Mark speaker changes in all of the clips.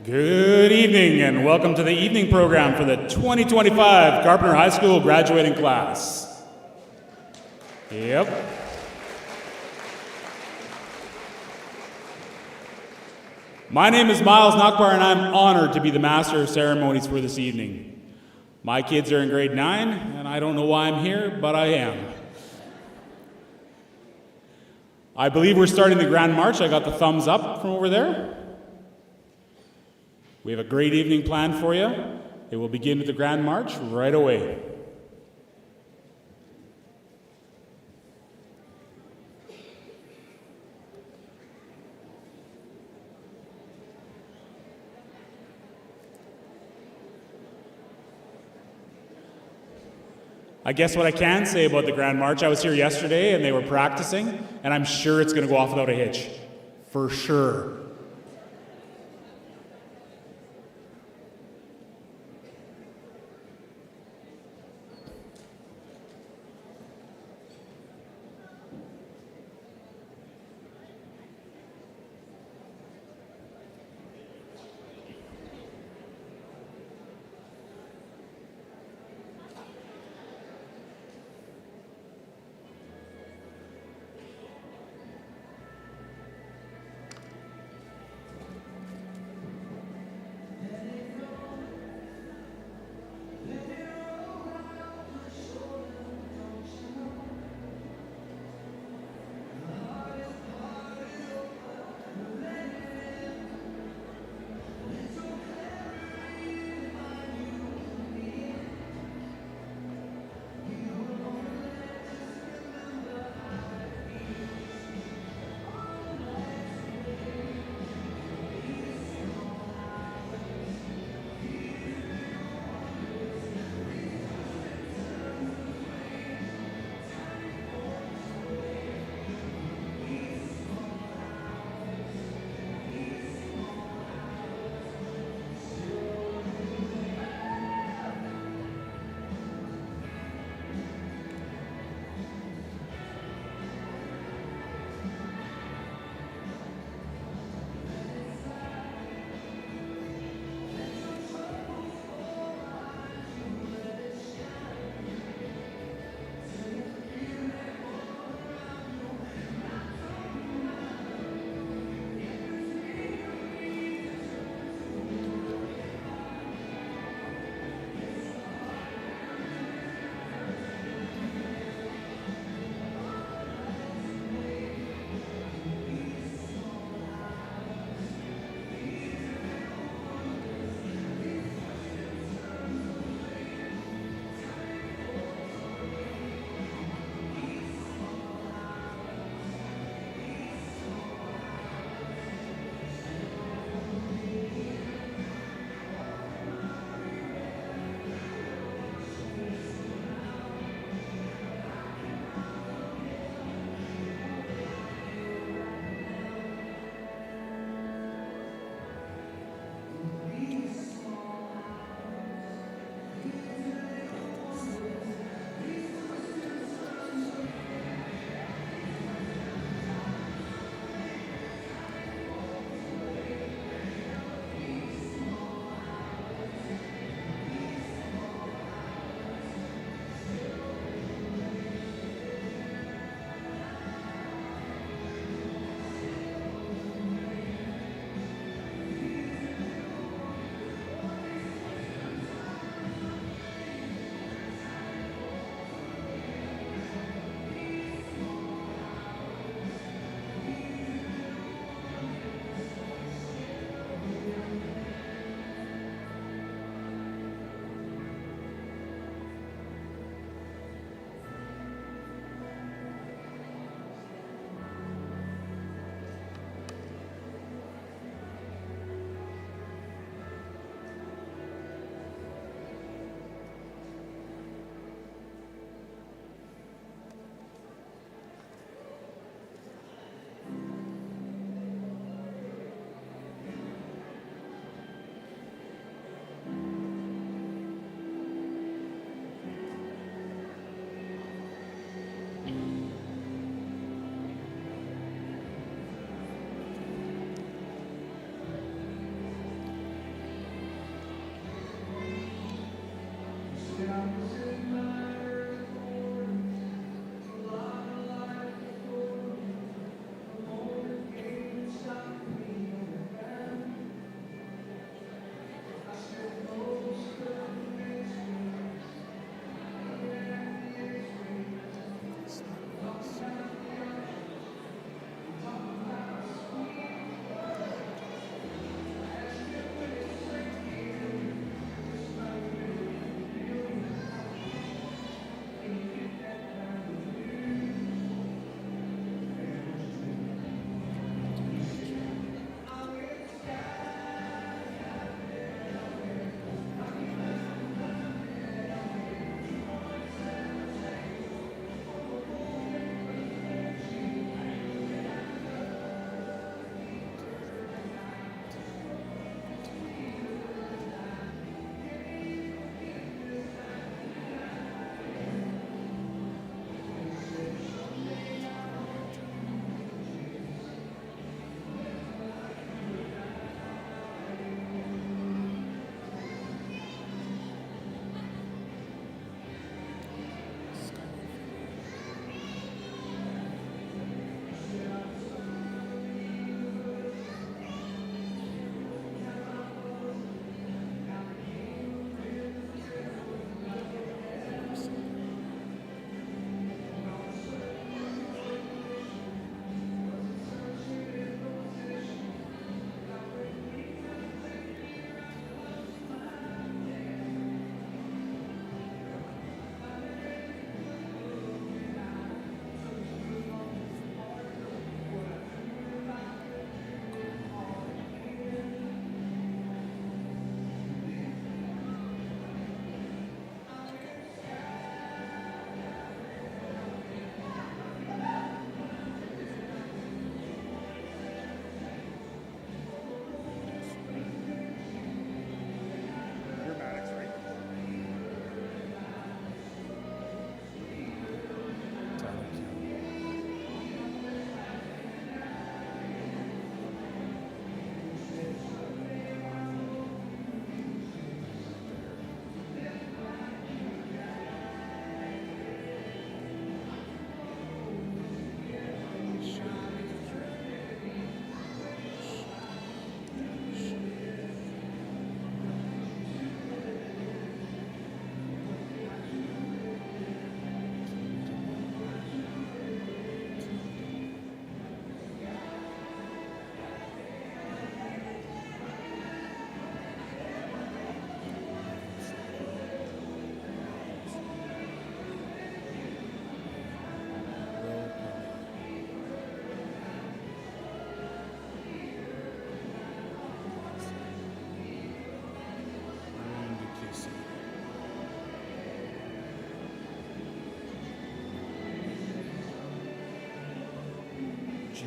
Speaker 1: Good evening and welcome to the evening program for the 2025 Carpenter High School graduating class. Yep. My name is Miles Nakbar and I'm honored to be the master of ceremonies for this evening. My kids are in grade 9 and I don't know why I'm here, but I am. I believe we're starting the Grand March. I got the thumbs up from over there. We have a great evening planned for you. It will begin with the Grand March right away. I guess what I can say about the Grand March, I was here yesterday and they were practicing, and I'm sure it's going to go off without a hitch. For sure.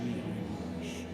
Speaker 1: Jimmy Irish.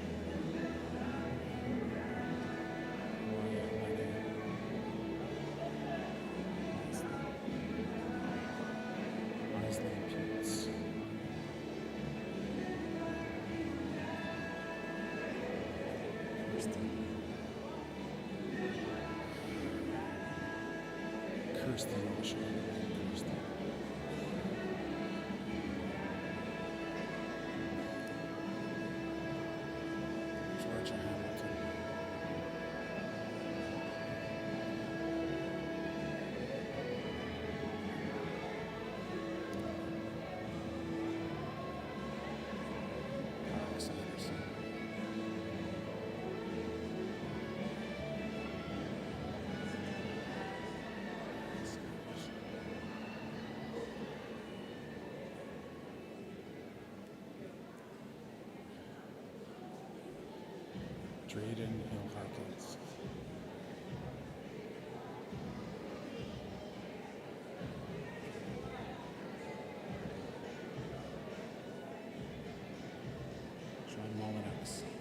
Speaker 1: Drayden Hill Hawkins. Sean Molyneux.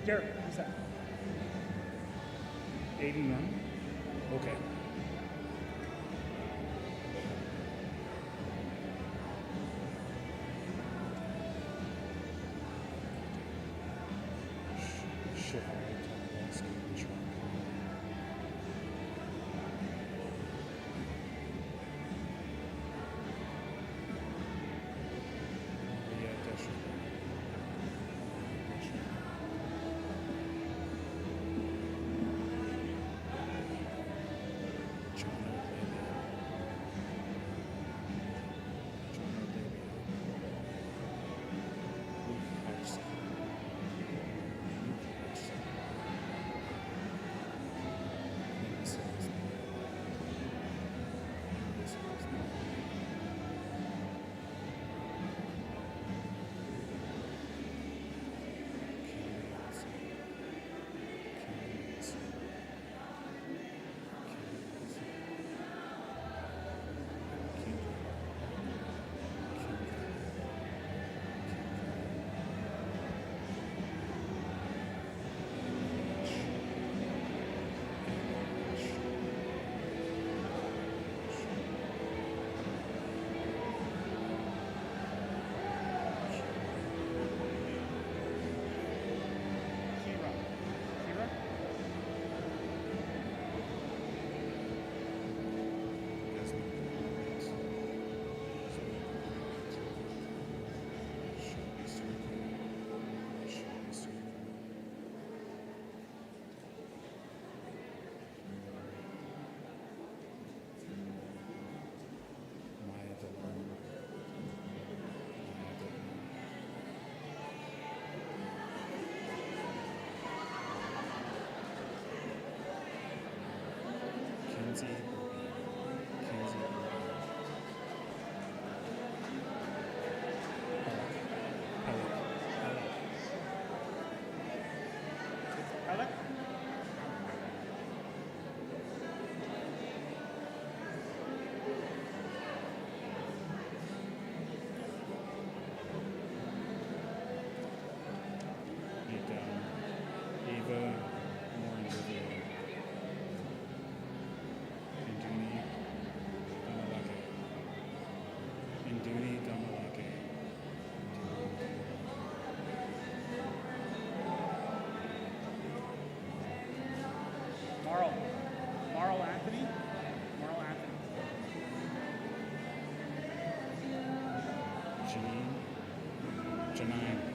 Speaker 2: Garrett, who's that? Aiden, okay. Kinsey. Alec? Eva, Lauren Rivera. Induni Damalake. Marl Anthony. Janine.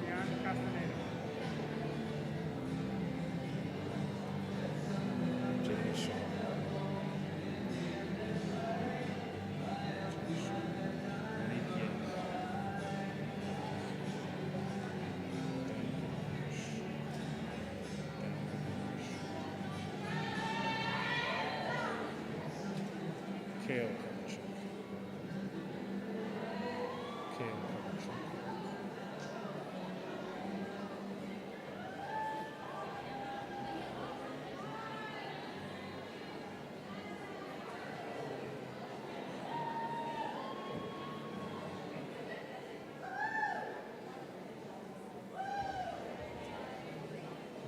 Speaker 2: Kale Carpenter.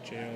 Speaker 2: Jail.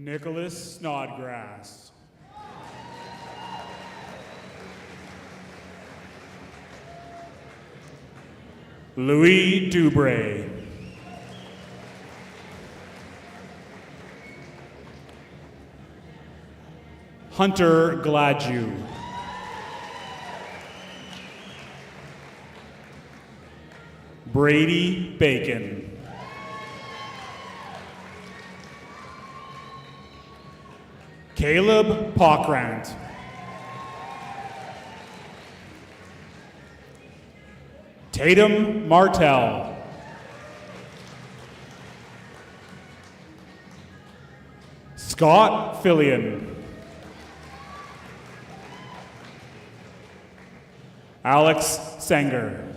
Speaker 1: Nicholas Snodgrass. Louis Dubray. Hunter Gladue. Brady Bacon. Caleb Pockrant. Tatum Martell. Scott Fillion. Alex Sanger.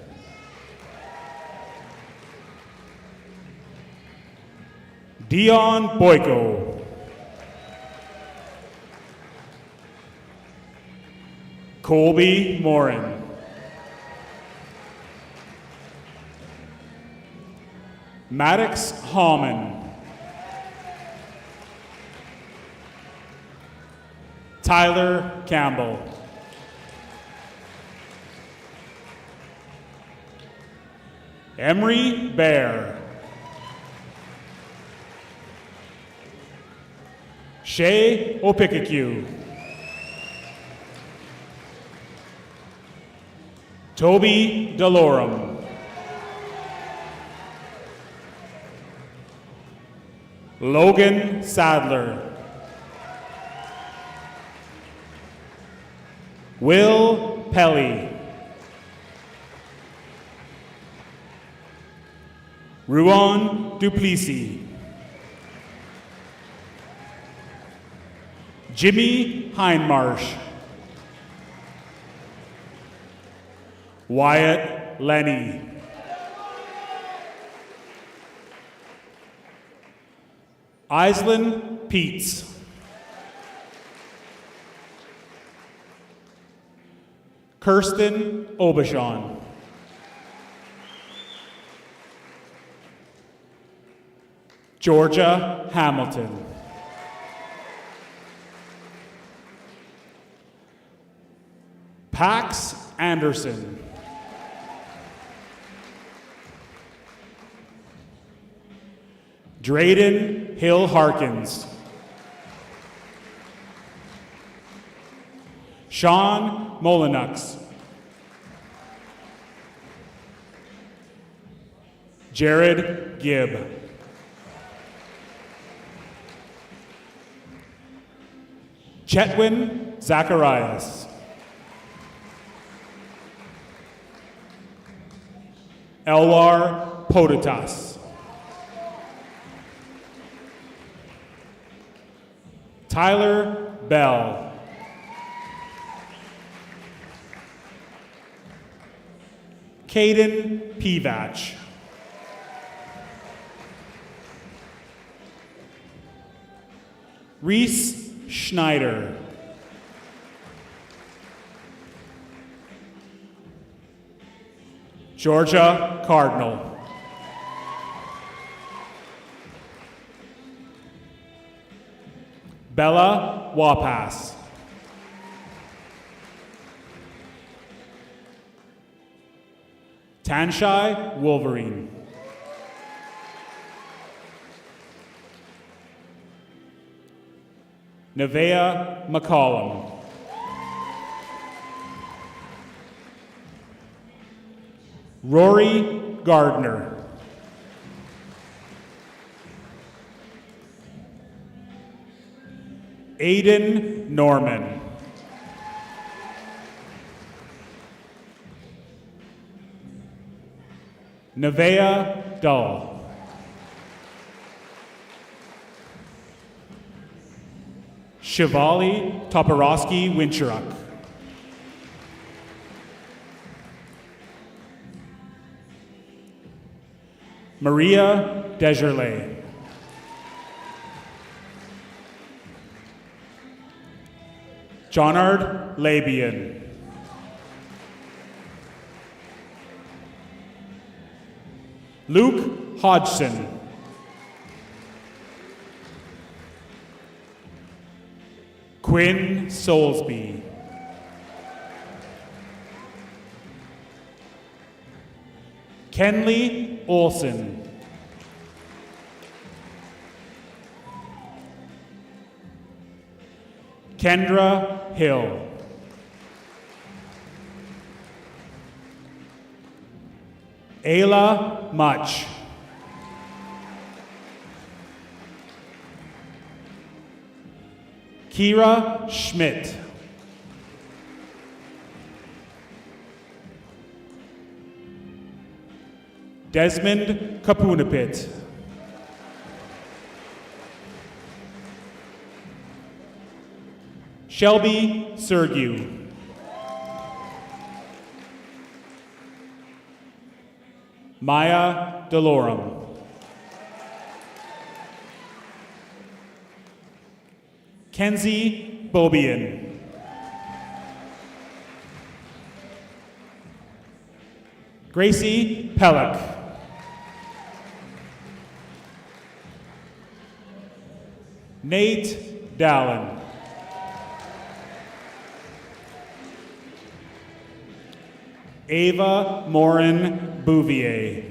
Speaker 1: Dion Boyko. Colby Morin. Maddox Hallman. Tyler Campbell. Emery Bear. Shay Opikaku. Toby Delorum. Logan Sadler. Will Pelly. Ruan Duplessis. Jimmy Hindmarsh. Wyatt Lenny. Islin Peets. Kirsten Obashan. Georgia Hamilton. Pax Anderson. Drayden Hill Harkins. Sean Molinux. Jared Gibb. Chetwin Zacharias. Elwar Potatas. Tyler Bell. Caden Pivach. Reese Schneider. Georgia Cardinal. Bella Wapass. Tanshai Wolverine. Nevea McCollum. Rory Gardner. Aiden Norman. Nevea Dull. Shivali Toporowski Winchuruk. Maria Desjardins. Johnard Labian. Luke Hodgson. Quinn Soulsby. Kenley Olson. Kendra Hill. Ayla Much. Kira Schmidt. Desmond Kapunapit. Shelby Sergiu. Maya Delorum. Kenzie Bobian. Gracie Pellick. Nate Dallin. Ava Morin Bouvier.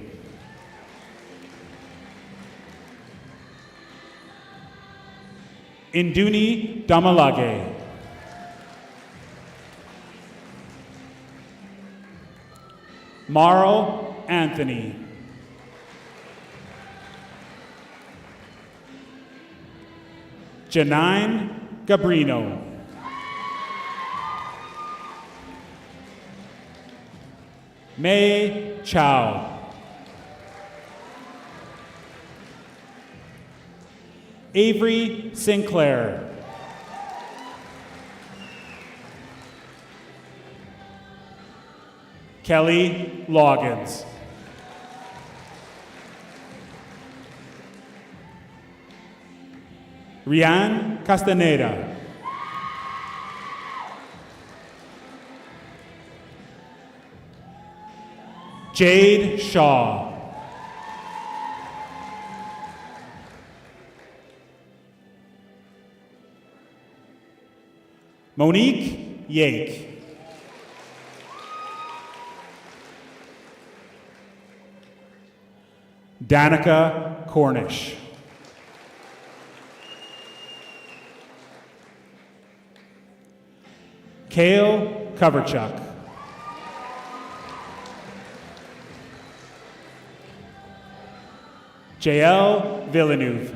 Speaker 1: Induni Damalage. Marl Anthony. Janine Gabrino. May Chow. Avery Sinclair. Kelly Loggins. Rian Castaneda. Jade Shaw. Monique Yake. Danica Cornish. Kale Coverchuck. JL Villeneuve.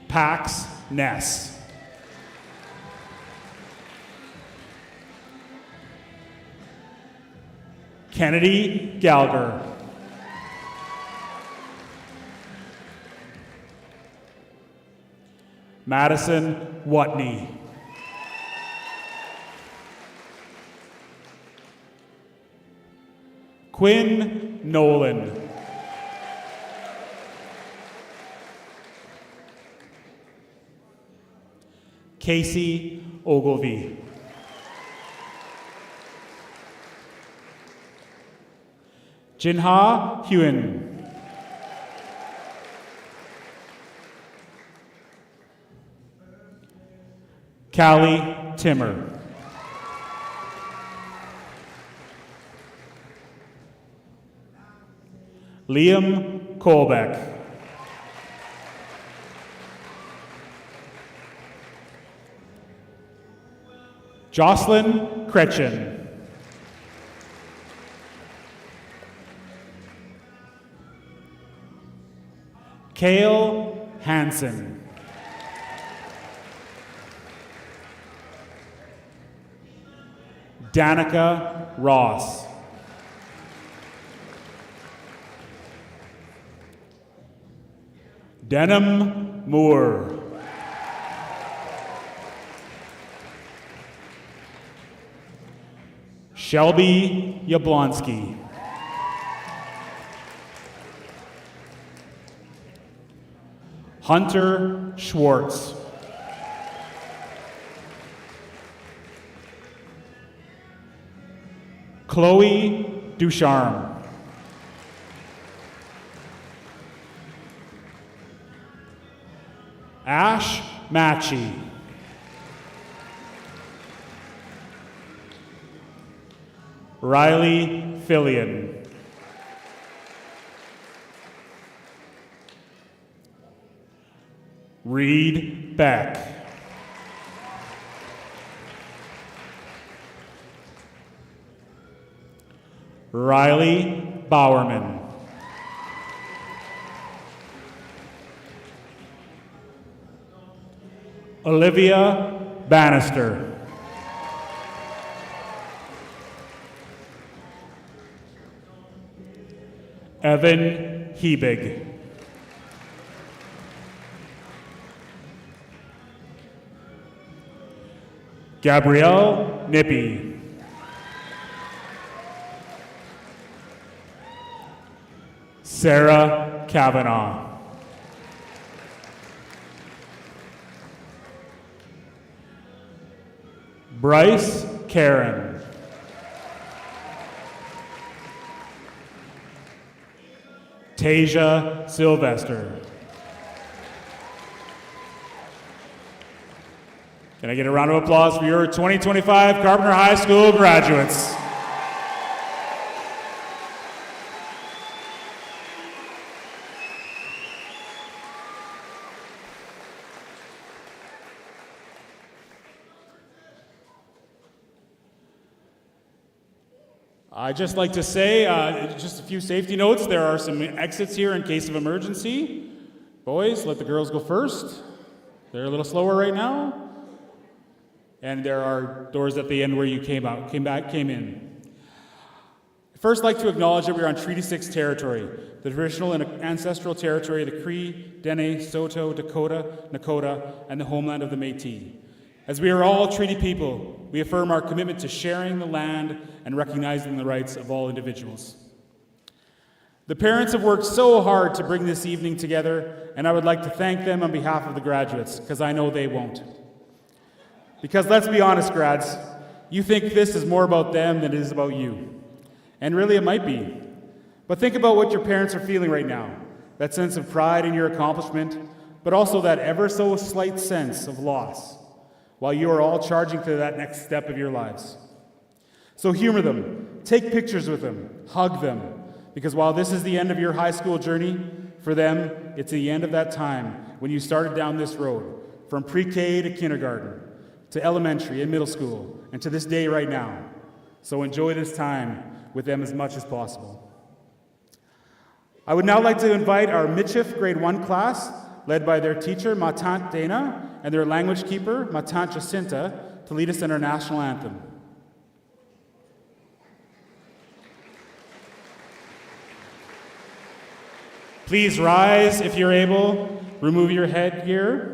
Speaker 1: Pax Ness. Kennedy Gallagher. Madison Watney. Quinn Nolan. Casey Ogilvie. Jinha Hewen. Callie Timmer. Liam Colbeck. Jocelyn Kretchen. Kale Hansen. Danica Ross. Denham Moore. Shelby Yablonsky. Hunter Schwartz. Chloe Ducharme. Matchy. Riley Fillion. Reed Beck. Riley Bowerman. Olivia Bannister. Evan Hebig. Gabrielle Nippy. Sarah Kavanaugh. Bryce Karen. Tasia Sylvester. Can I get a round of applause for your 2025 Carpenter High School graduates? I'd just like to say, just a few safety notes. There are some exits here in case of emergency. Boys, let the girls go first. They're a little slower right now. And there are doors at the end where you came in. First, I'd like to acknowledge that we are on Treaty 6 territory, the traditional and ancestral territory of the Cree, Dene, Saulteaux, Dakota, Nakota, and the homeland of the Métis. As we are all treaty people, we affirm our commitment to sharing the land and recognizing the rights of all individuals. The parents have worked so hard to bring this evening together, and I would like to thank them on behalf of the graduates, because I know they won't. Because let's be honest, grads, you think this is more about them than it is about you. And really it might be. But think about what your parents are feeling right now, that sense of pride in your accomplishment, but also that ever so slight sense of loss, while you are all charging to that next step of your lives. So humor them, take pictures with them, hug them, because while this is the end of your high school journey, for them, it's the end of that time when you started down this road, from pre-K to kindergarten, to elementary and middle school, and to this day right now. So enjoy this time with them as much as possible. I would now like to invite our Michif Grade 1 class, led by their teacher, Ma Tante Dana, and their language keeper, Ma Tante Jacinta, to lead us in our national anthem. Please rise if you're able. Remove your headgear.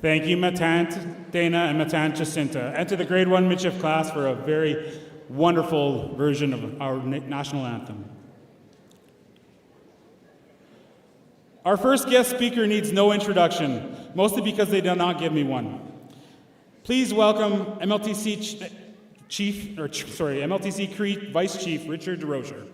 Speaker 1: Thank you, Matant Dana and Matant Jacinta, and to the grade 1 midship class for a very wonderful version of our national anthem. Our first guest speaker needs no introduction, mostly because they did not give me one. Please welcome MLTC MLTC Crete Vice Chief Richard DeRocher.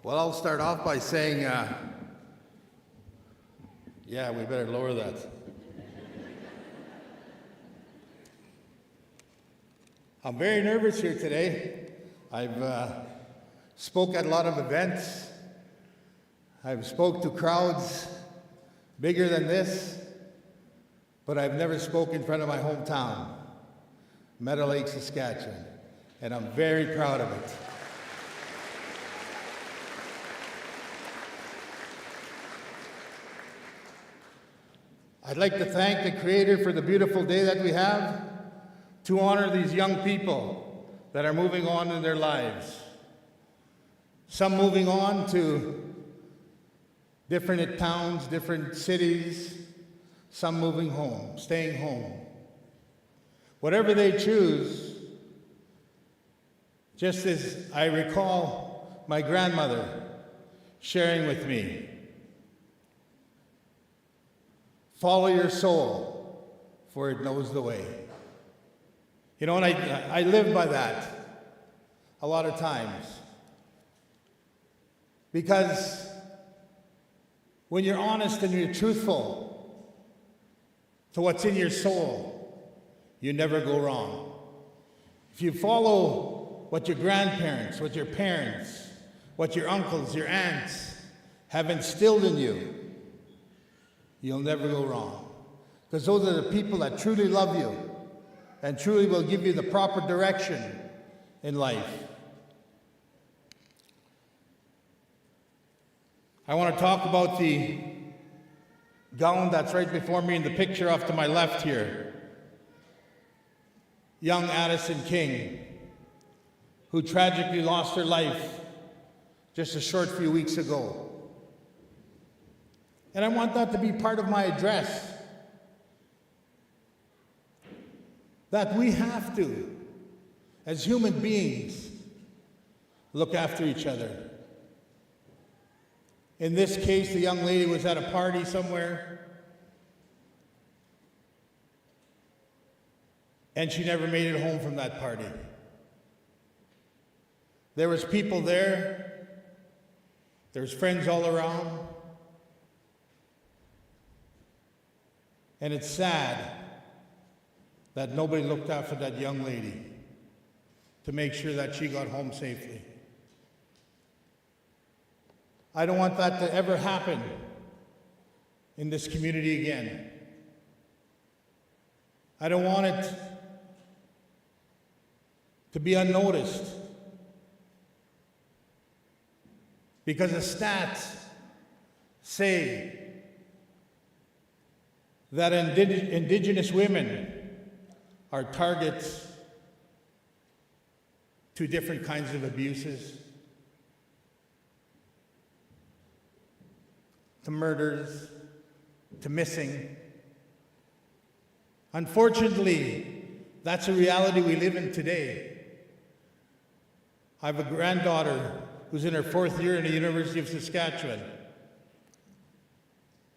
Speaker 3: Well, I'll start off by saying, yeah, we better lower that. I'm very nervous here today. I've spoke at a lot of events. I've spoke to crowds bigger than this, but I've never spoken in front of my hometown, Meadow Lake, Saskatchewan, and I'm very proud of it. I'd like to thank the Creator for the beautiful day that we have to honor these young people that are moving on in their lives. Some moving on to different towns, different cities, some moving home, staying home. Whatever they choose, just as I recall my grandmother sharing with me, follow your soul, for it knows the way. You know, and I live by that a lot of times. Because when you're honest and you're truthful to what's in your soul, you never go wrong. If you follow what your grandparents, what your parents, what your uncles, your aunts have instilled in you, you'll never go wrong. Because those are the people that truly love you and truly will give you the proper direction in life. I want to talk about the gown that's right before me in the picture off to my left here. Young Addison King, who tragically lost her life just a short few weeks ago. And I want that to be part of my address. That we have to, as human beings, look after each other. In this case, the young lady was at a party somewhere, and she never made it home from that party. There was people there. There was friends all around. And it's sad that nobody looked after that young lady to make sure that she got home safely. I don't want that to ever happen in this community again. I don't want it to be unnoticed, because the stats say that Indigenous women are targets to different kinds of abuses, to murders, to missing. Unfortunately, that's a reality we live in today. I have a granddaughter who's in her 4th year in the University of Saskatchewan.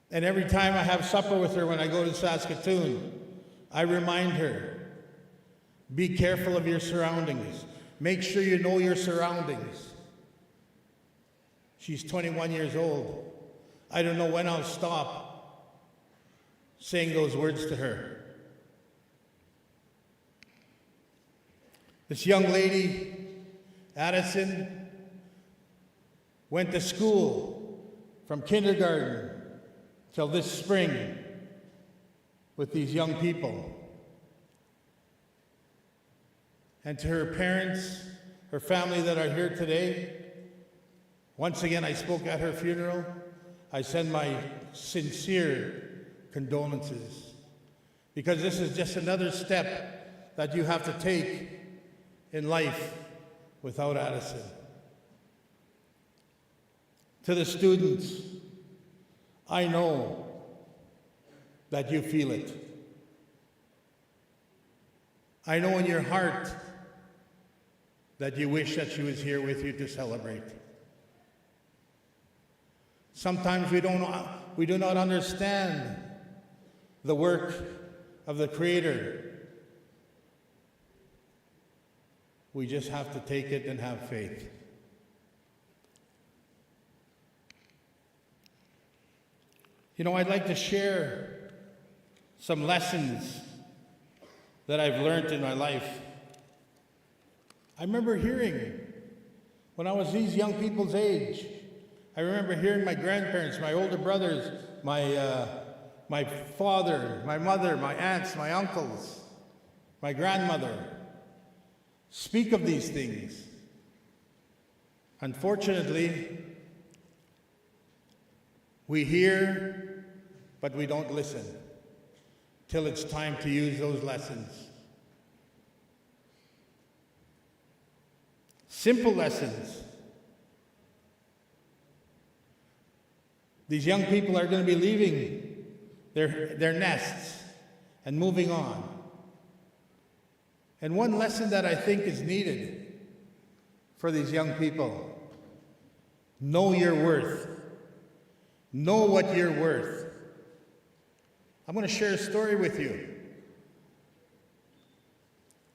Speaker 3: And every time I have supper with her when I go to Saskatoon, I remind her, be careful of your surroundings. Make sure you know your surroundings. She's 21 years old. I don't know when I'll stop saying those words to her. This young lady, Addison, went to school from kindergarten till this spring with these young people. And to her parents, her family that are here today, once again, I spoke at her funeral. I send my sincere condolences, because this is just another step that you have to take in life without Addison. To the students, I know that you feel it. I know in your heart that you wish that she was here with you to celebrate. Sometimes we do not understand the work of the Creator. We just have to take it and have faith. You know, I'd like to share some lessons that I've learned in my life. I remember hearing, when I was these young people's age, I remember hearing my grandparents, my older brothers, my father, my mother, my aunts, my uncles, my grandmother speak of these things. Unfortunately, we hear, but we don't listen till it's time to use those lessons. Simple lessons. These young people are going to be leaving their nests and moving on. And one lesson that I think is needed for these young people: know your worth. Know what you're worth. I'm going to share a story with you.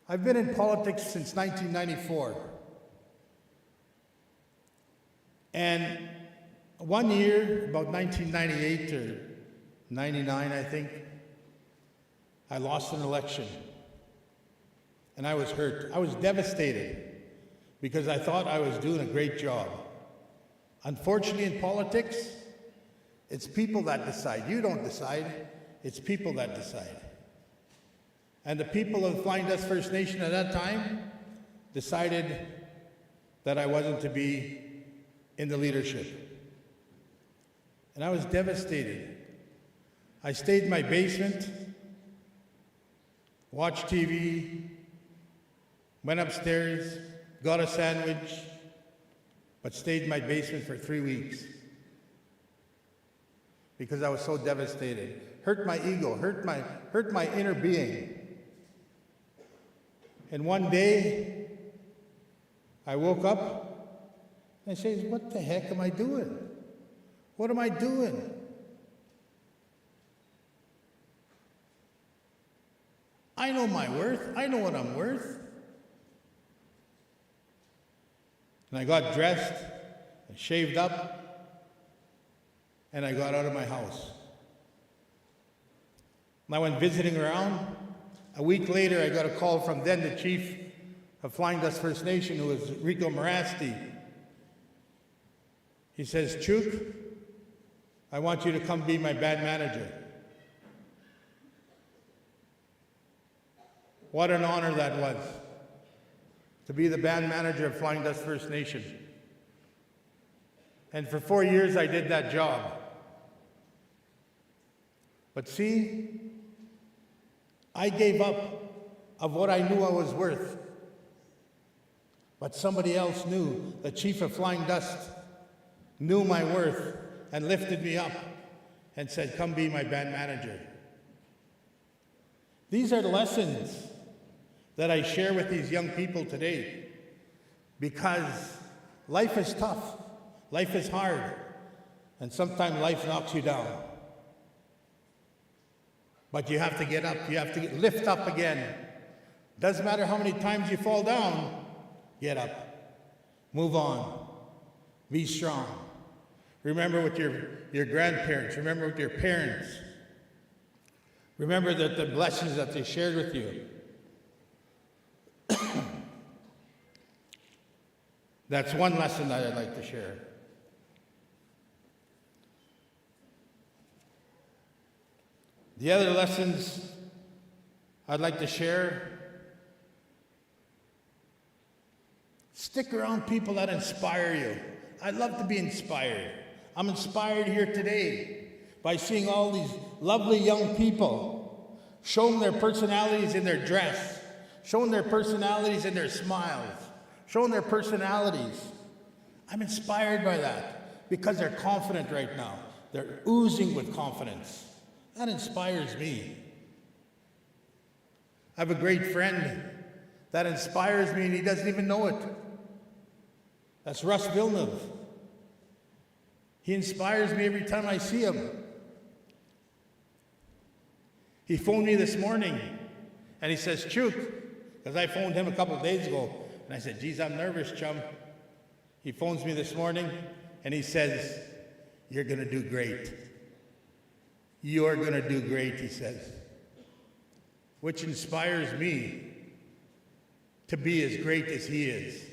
Speaker 3: I've been in politics since 1994. And one year, about 1998 or 99, I think, I lost an election. And I was hurt. I was devastated because I thought I was doing a great job. Unfortunately, in politics, it's people that decide. You don't decide. It's people that decide. And the people of Flying Dutch First Nation at that time decided that I wasn't to be in the leadership. And I was devastated. I stayed in my basement, watched TV, went upstairs, got a sandwich, but stayed in my basement for 3 weeks because I was so devastated. Hurt my ego, hurt my inner being. And one day, I woke up and I said, what the heck am I doing? What am I doing? I know my worth. I know what I'm worth. And I got dressed, I shaved up, and I got out of my house. And I went visiting around. A week later, I got a call from then the chief of Flying Dutch First Nation, who was Rico Marasti. He says, Chuk, I want you to come be my band manager. What an honor that was, to be the band manager of Flying Dutch First Nation. And for 4 years, I did that job. But see, I gave up of what I knew I was worth. But somebody else knew, the chief of Flying Dust knew my worth and lifted me up and said, come be my band manager. These are the lessons that I share with these young people today, because life is tough, life is hard, and sometimes life knocks you down. But you have to get up, you have to lift up again. Doesn't matter how many times you fall down, get up, move on, be strong. Remember with your grandparents, remember with your parents. Remember that the blessings that they shared with you. That's one lesson that I'd like to share. The other lessons I'd like to share: stick around people that inspire you. I love to be inspired. I'm inspired here today by seeing all these lovely young people showing their personalities in their dress, showing their personalities and their smiles, showing their personalities. I'm inspired by that because they're confident right now. They're oozing with confidence. That inspires me. I have a great friend that inspires me and he doesn't even know it. That's Russ Villeneuve. He inspires me every time I see him. He phoned me this morning and he says, Chuk, because I phoned him a couple of days ago, and I said, geez, I'm nervous, chum. He phones me this morning and he says, you're going to do great. You're going to do great, he says. Which inspires me to be as great as he is,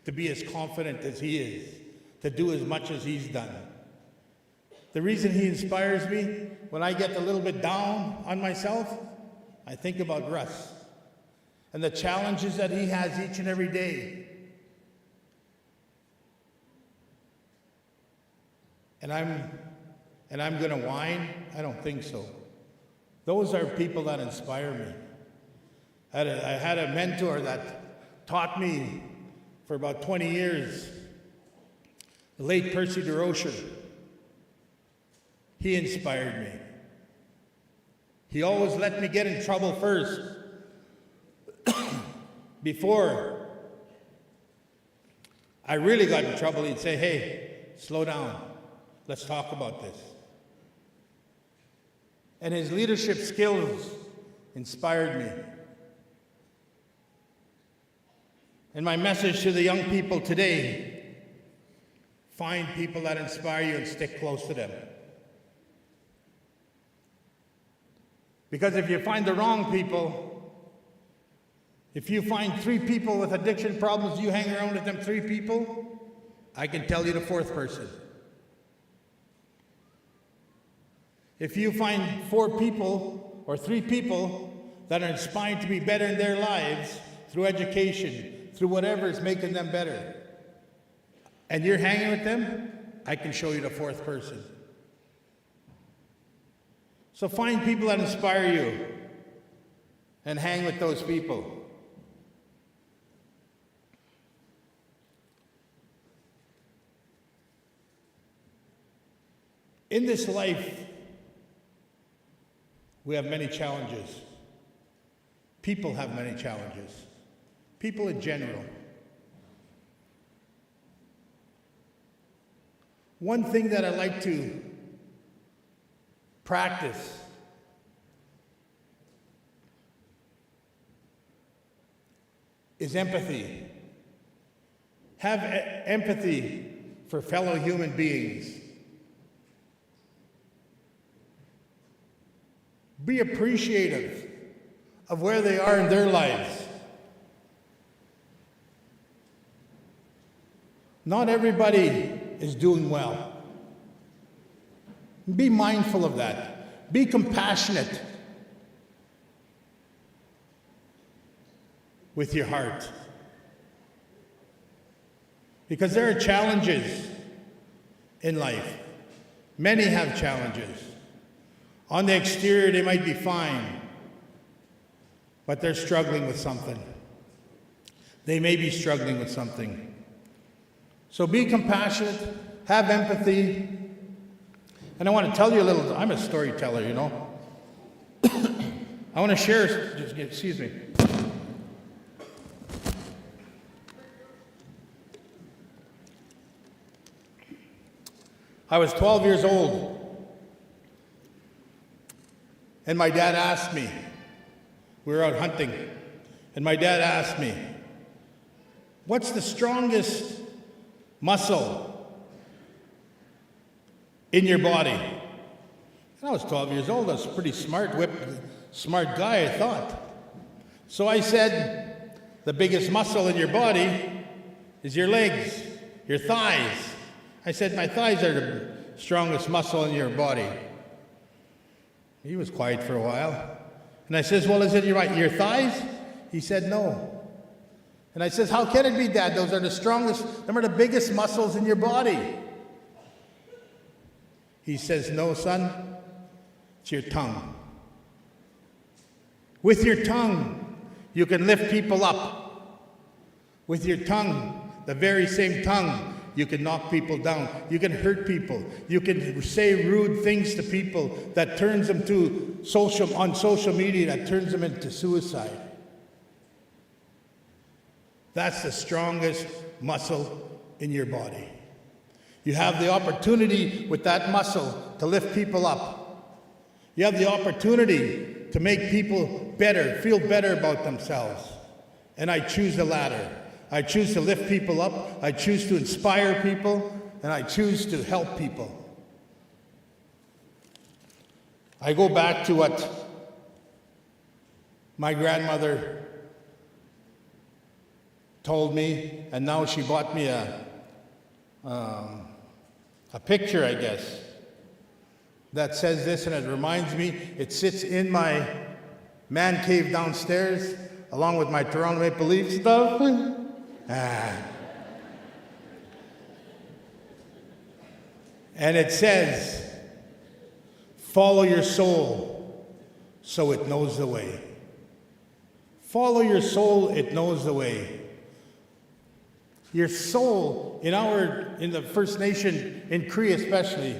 Speaker 3: to be as confident as he is, to do as much as he's done. The reason he inspires me, when I get a little bit down on myself, I think about Russ and the challenges that he has each and every day. And I'm going to whine? I don't think so. Those are people that inspire me. I had a mentor that taught me for about 20 years, the late Percy DeRocher. He inspired me. He always let me get in trouble first. Before I really got in trouble, he'd say, hey, slow down. Let's talk about this. And his leadership skills inspired me. And my message to the young people today, find people that inspire you and stick close to them. Because if you find the wrong people, if you find 3 people with addiction problems, you hang around with them 3 people, I can tell you the 4th person. If you find 4 people or 3 people that are inspired to be better in their lives through education, through whatever is making them better, and you're hanging with them, I can show you the 4th person. So find people that inspire you and hang with those people. In this life, we have many challenges. People have many challenges. People in general. One thing that I like to practice is empathy. Have empathy for fellow human beings. Be appreciative of where they are in their lives. Not everybody is doing well. Be mindful of that. Be compassionate with your heart. Because there are challenges in life. Many have challenges. On the exterior, they might be fine, but they're struggling with something. They may be struggling with something. So be compassionate, have empathy. And I want to tell you a little, I'm a storyteller, you know. I want to share, excuse me. I was 12 years old. And my dad asked me, we were out hunting, and my dad asked me, what's the strongest muscle in your body? And I was 12 years old. I was a pretty smart guy, I thought. So I said, the biggest muscle in your body is your legs, your thighs. I said, my thighs are the strongest muscle in your body. He was quiet for a while. And I says, well, is it your thighs? He said, no. And I says, how can it be, Dad? Those are the strongest, them are the biggest muscles in your body. He says, no, son, it's your tongue. With your tongue, You can lift people up. With your tongue, the very same tongue, you can knock people down. You can hurt people. You can say rude things to people that turns them to on social media, that turns them into suicide. That's the strongest muscle in your body. You have the opportunity with that muscle to lift people up. You have the opportunity to make people better, feel better about themselves. And I choose the latter. I choose to lift people up. I choose to inspire people. And I choose to help people. I go back to what my grandmother told me, and now she bought me a picture, I guess, that says this, and it reminds me, it sits in my man cave downstairs, along with my Toronto Maple Leaf stuff. And it says, follow your soul so it knows the way. Follow your soul, it knows the way. Your soul, in the First Nation, in Cree especially,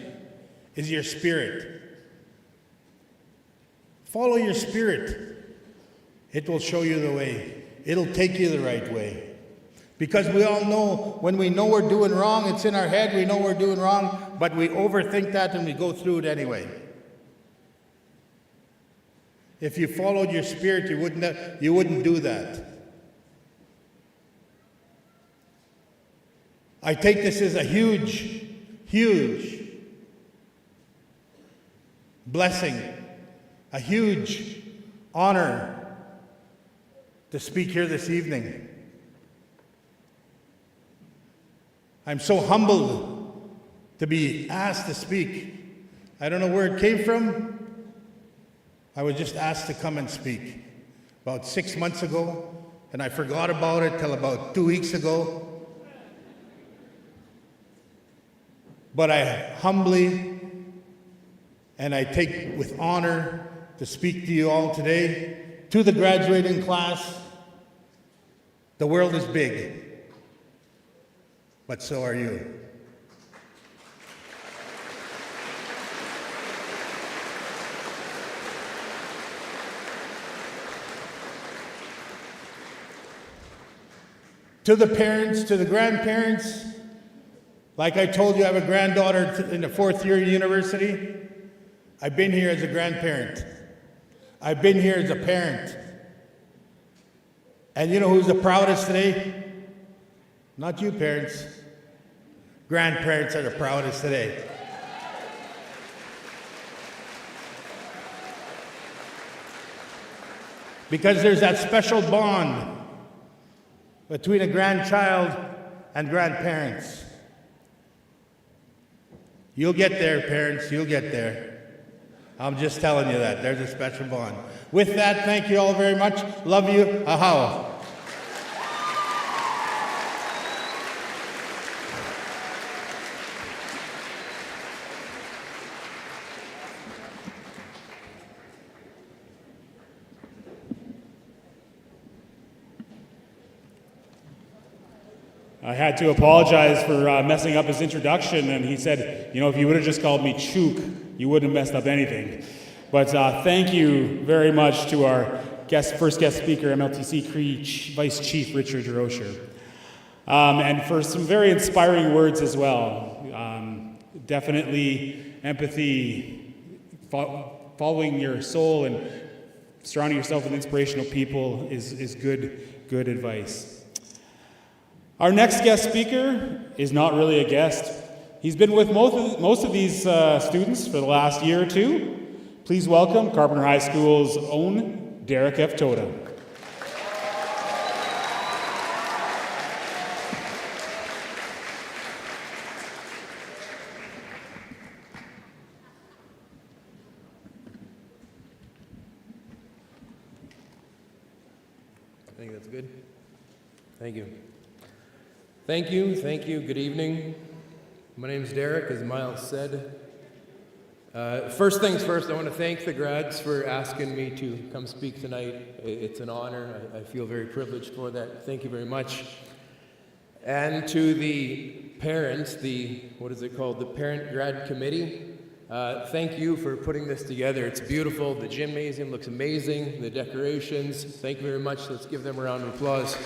Speaker 3: is your spirit. Follow your spirit. It will show you the way. It'll take you the right way. Because we all know, when we know we're doing wrong, it's in our head, we know we're doing wrong, but we overthink that and we go through it anyway. If you followed your spirit, you wouldn't do that. I take this as a huge, huge blessing, a huge honor to speak here this evening. I'm so humbled to be asked to speak. I don't know where it came from. I was just asked to come and speak about 6 months ago, and I forgot about it till about 2 weeks ago. But I humbly and I take with honor to speak to you all today, to the graduating class. The world is big, but so are you. To the parents, to the grandparents, like I told you, I have a granddaughter in the 4th year of university. I've been here as a grandparent. I've been here as a parent. And you know who's the proudest today? Not you parents. Grandparents are the proudest today. Because there's that special bond between a grandchild and grandparents. You'll get there, parents, you'll get there. I'm just telling you that. There's a special bond. With that, thank you all very much. Love you. Ahau.
Speaker 1: I had to apologize for messing up his introduction, and he said, you know, if you would have just called me Chook, you wouldn't have messed up anything. But thank you very much to our first guest speaker, MLTC Cree Vice Chief Richard Rocher. And for some very inspiring words as well. Definitely empathy, following your soul and surrounding yourself with inspirational people is good advice. Our next guest speaker is not really a guest. He's been with most of these students for the last year or two. Please welcome Carpenter High School's own Derek F. Toda.
Speaker 4: I think that's good. Thank you. Thank you. Good evening. My name is Derek, as Miles said. First things first, I want to thank the grads for asking me to come speak tonight. It's an honor. I feel very privileged for that. Thank you very much. And to the parents, what is it called? The Parent Grad Committee. Thank you for putting this together. It's beautiful. The gymnasium looks amazing. The decorations. Thank you very much. Let's give them a round of applause.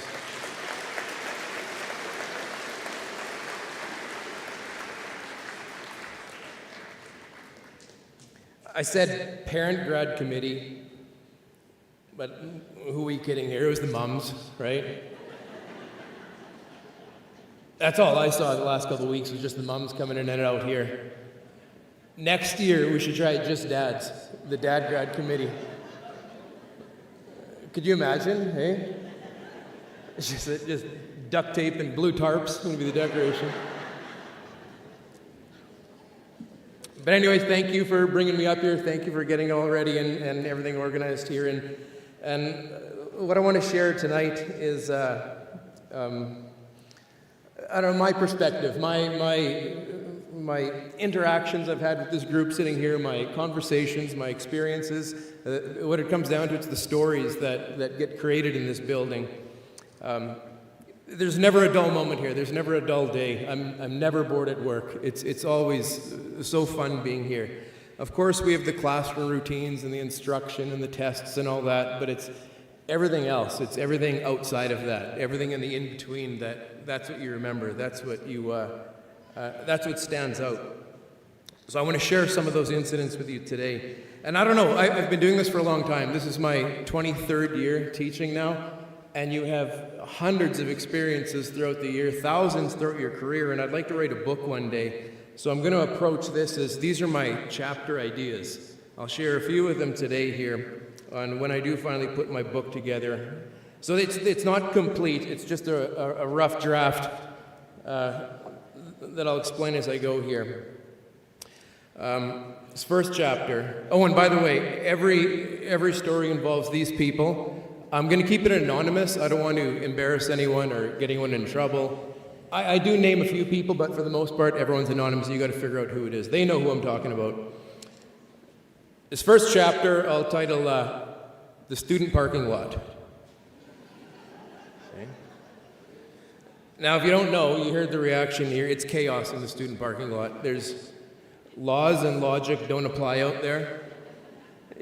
Speaker 4: I said Parent Grad Committee, but who are we kidding here? It was the mums, right? That's all I saw the last couple of weeks was just the mums coming in and out here. Next year, we should try just dads, the Dad Grad Committee. Could you imagine, hey? It's just duct tape and blue tarps going to be the decoration. But anyways, thank you for bringing me up here. Thank you for getting all ready and everything organized here. And what I want to share tonight is, I don't know, my perspective, my interactions I've had with this group sitting here, my conversations, my experiences. What it comes down to, it's the stories that get created in this building. There's never a dull moment here. There's never a dull day. I'm never bored at work. It's always so fun being here. Of course, we have the classroom routines and the instruction and the tests and all that, but it's everything else. It's everything outside of that. Everything in the in-between. That's what you remember. That's what stands out. So I want to share some of those incidents with you today. And I don't know. I've been doing this for a long time. This is my 23rd year teaching now. And you have hundreds of experiences throughout the year, thousands throughout your career, and I'd like to write a book one day. So I'm going to approach this as these are my chapter ideas. I'll share a few of them today here on when I do finally put my book together. So it's not complete, it's just a rough draft that I'll explain as I go here. This first chapter. Oh, and by the way, every story involves these people. I'm going to keep it anonymous. I don't want to embarrass anyone or get anyone in trouble. I do name a few people, but for the most part, everyone's anonymous. You got to figure out who it is. They know who I'm talking about. This first chapter, I'll title "The Student Parking Lot." Okay. Now, if you don't know, you heard the reaction here. It's chaos in the student parking lot. There's laws and logic don't apply out there.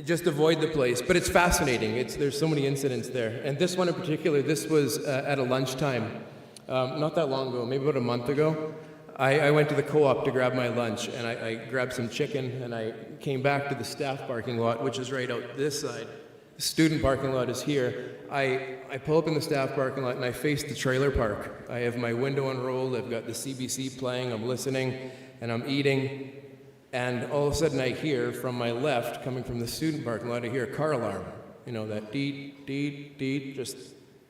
Speaker 4: Just avoid the place. But it's fascinating. There's so many incidents there. And this one in particular, this was at a lunchtime. Not that long ago, maybe about a month ago. I went to the co-op to grab my lunch, and I grabbed some chicken, and I came back to the staff parking lot, which is right out this side. The student parking lot is here. I pull up in the staff parking lot, and I face the trailer park. I have my window unrolled. I've got the CBC playing. I'm listening, and I'm eating. And all of a sudden I hear from my left, coming from the student parking lot, I hear a car alarm. You know, that deet, deet, deet, just,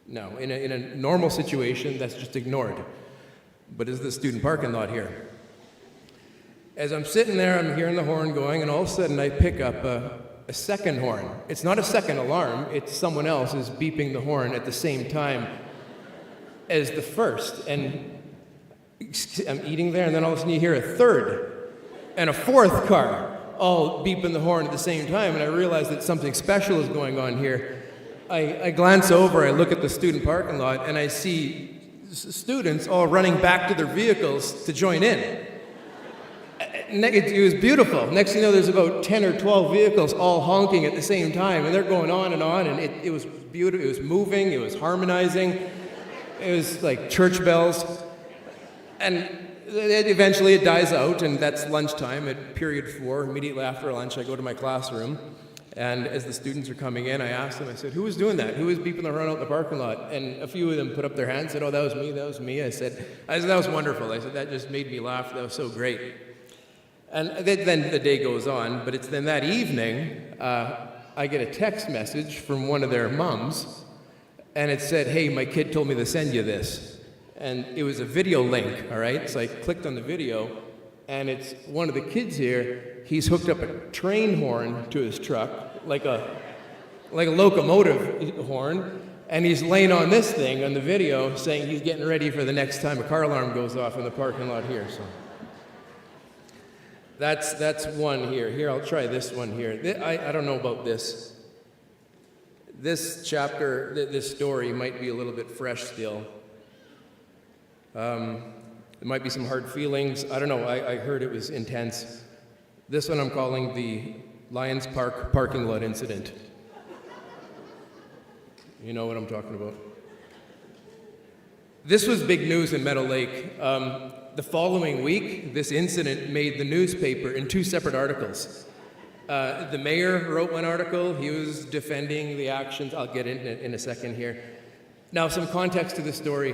Speaker 4: no. In a normal situation, that's just ignored. But it's the student parking lot here. As I'm sitting there, I'm hearing the horn going, and all of a sudden I pick up a second horn. It's not a second alarm, it's someone else is beeping the horn at the same time as the first. And I'm eating there, and then all of a sudden you hear a third. And a fourth car, all beeping the horn at the same time, and I realize that something special is going on here. I glance over, I look at the student parking lot, and I see students all running back to their vehicles to join in. It was beautiful. Next thing you know, there's about 10 or 12 vehicles all honking at the same time, and they're going on, and it was beautiful. It was moving, it was harmonizing, it was like church bells. And eventually it dies out, and that's lunchtime at period 4. Immediately after lunch, I go to my classroom, and as the students are coming in, I asked them, I said, who was doing that? Who was beeping the horn out in the parking lot? And a few of them put up their hands and said, oh, that was me. I said, that was wonderful. I said, that just made me laugh. That was so great. And then the day goes on, but it's then that evening, I get a text message from one of their mums, and it said, hey, my kid told me to send you this. And it was a video link, all right? So I clicked on the video, and it's one of the kids here. He's hooked up a train horn to his truck, like a locomotive horn, and he's laying on this thing on the video saying he's getting ready for the next time a car alarm goes off in the parking lot here. So That's one here. Here, I'll try this one here. I don't know about this. This chapter, this story might be a little bit fresh still. There might be some hard feelings. I don't know. I heard it was intense. This one I'm calling the Lions Park parking lot incident. You know what I'm talking about. This was big news in Meadow Lake. The following week, this incident made the newspaper in 2 separate articles. The mayor wrote one article. He was defending the actions. I'll get in a second here. Now, some context to the story.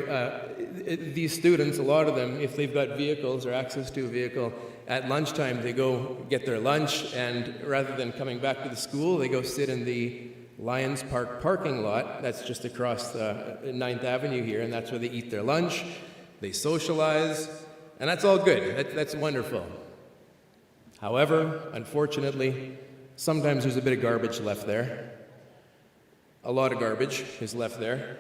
Speaker 4: These students, a lot of them, if they've got vehicles or access to a vehicle, at lunchtime they go get their lunch, and rather than coming back to the school, they go sit in the Lions Park parking lot. That's just across 9th Avenue here, and that's where they eat their lunch. They socialize, and that's all good. That's wonderful. However, unfortunately, sometimes there's a bit of garbage left there. A lot of garbage is left there.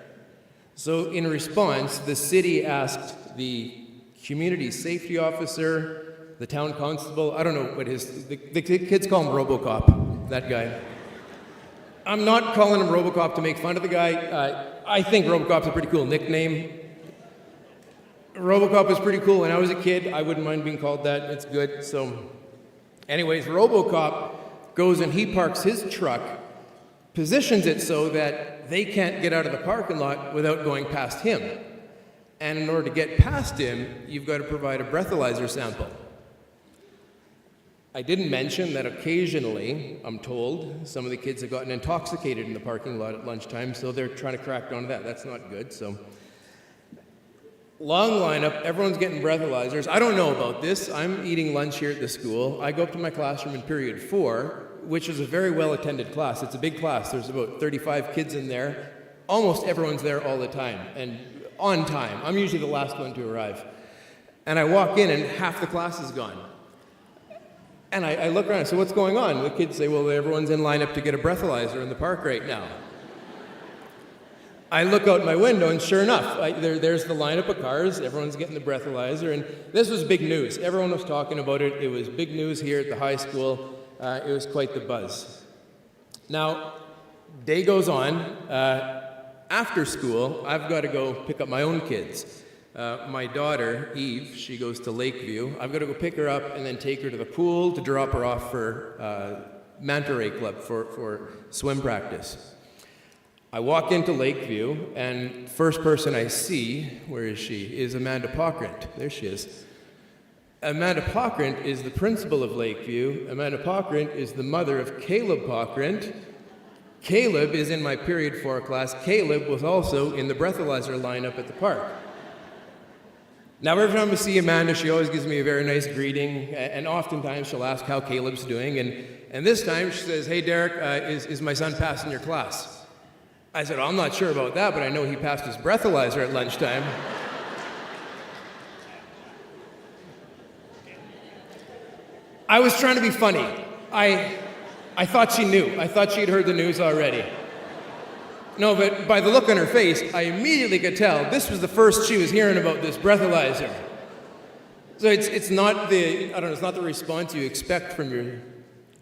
Speaker 4: So in response, the city asked the community safety officer, the town constable, I don't know what the kids call him RoboCop, that guy. I'm not calling him RoboCop to make fun of the guy. I think RoboCop's a pretty cool nickname. RoboCop is pretty cool. When I was a kid, I wouldn't mind being called that. It's good. So anyways, RoboCop goes and he parks his truck, positions it so that they can't get out of the parking lot without going past him. And in order to get past him, you've got to provide a breathalyzer sample. I didn't mention that occasionally, I'm told, some of the kids have gotten intoxicated in the parking lot at lunchtime, so they're trying to crack down on that. That's not good. So, long lineup, everyone's getting breathalyzers. I don't know about this. I'm eating lunch here at the school. I go up to my classroom in period 4, which is a very well-attended class. It's a big class. There's about 35 kids in there. Almost everyone's there all the time, and on time. I'm usually the last one to arrive. And I walk in, and half the class is gone. And I look around, so what's going on? The kids say, well, everyone's in line up to get a breathalyzer in the park right now. I look out my window, and sure enough, there's the lineup of cars. Everyone's getting the breathalyzer, and this was big news. Everyone was talking about it. It was big news here at the high school. It was quite the buzz. Now, day goes on. After school, I've got to go pick up my own kids. My daughter, Eve, she goes to Lakeview. I've got to go pick her up and then take her to the pool to drop her off for Manta Ray Club for swim practice. I walk into Lakeview, and first person I see, where is she, is Amanda Pockrent. There she is. Amanda Pockrent is the principal of Lakeview. Amanda Pockrent is the mother of Caleb Pockrent. Caleb is in my period 4 class. Caleb was also in the breathalyzer lineup at the park. Now, every time I see Amanda, she always gives me a very nice greeting, and oftentimes she'll ask how Caleb's doing, and this time she says, hey, Derek, is my son passing your class? I said, well, I'm not sure about that, but I know he passed his breathalyzer at lunchtime. I was trying to be funny. I thought she knew. I thought she'd heard the news already. No, but by the look on her face, I immediately could tell this was the first she was hearing about this breathalyzer. So it's not the response you expect from your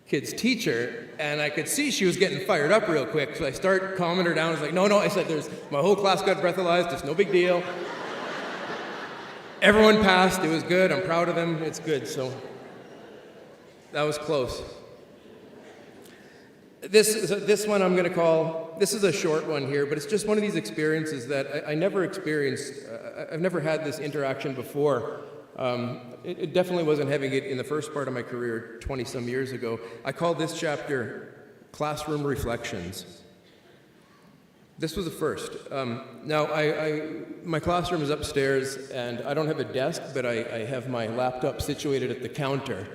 Speaker 4: kid's teacher, and I could see she was getting fired up real quick, so I start calming her down. I was like, no, I said, my whole class got breathalyzed, it's no big deal. Everyone passed, it was good, I'm proud of them, it's good, so that was close. This one I'm going to call, this is a short one here, but it's just one of these experiences that I never experienced. I've never had this interaction before. It definitely wasn't having it in the first part of my career 20-some years ago. I call this chapter Classroom Reflections. This was the first. Now, my classroom is upstairs, and I don't have a desk, but I have my laptop situated at the counter.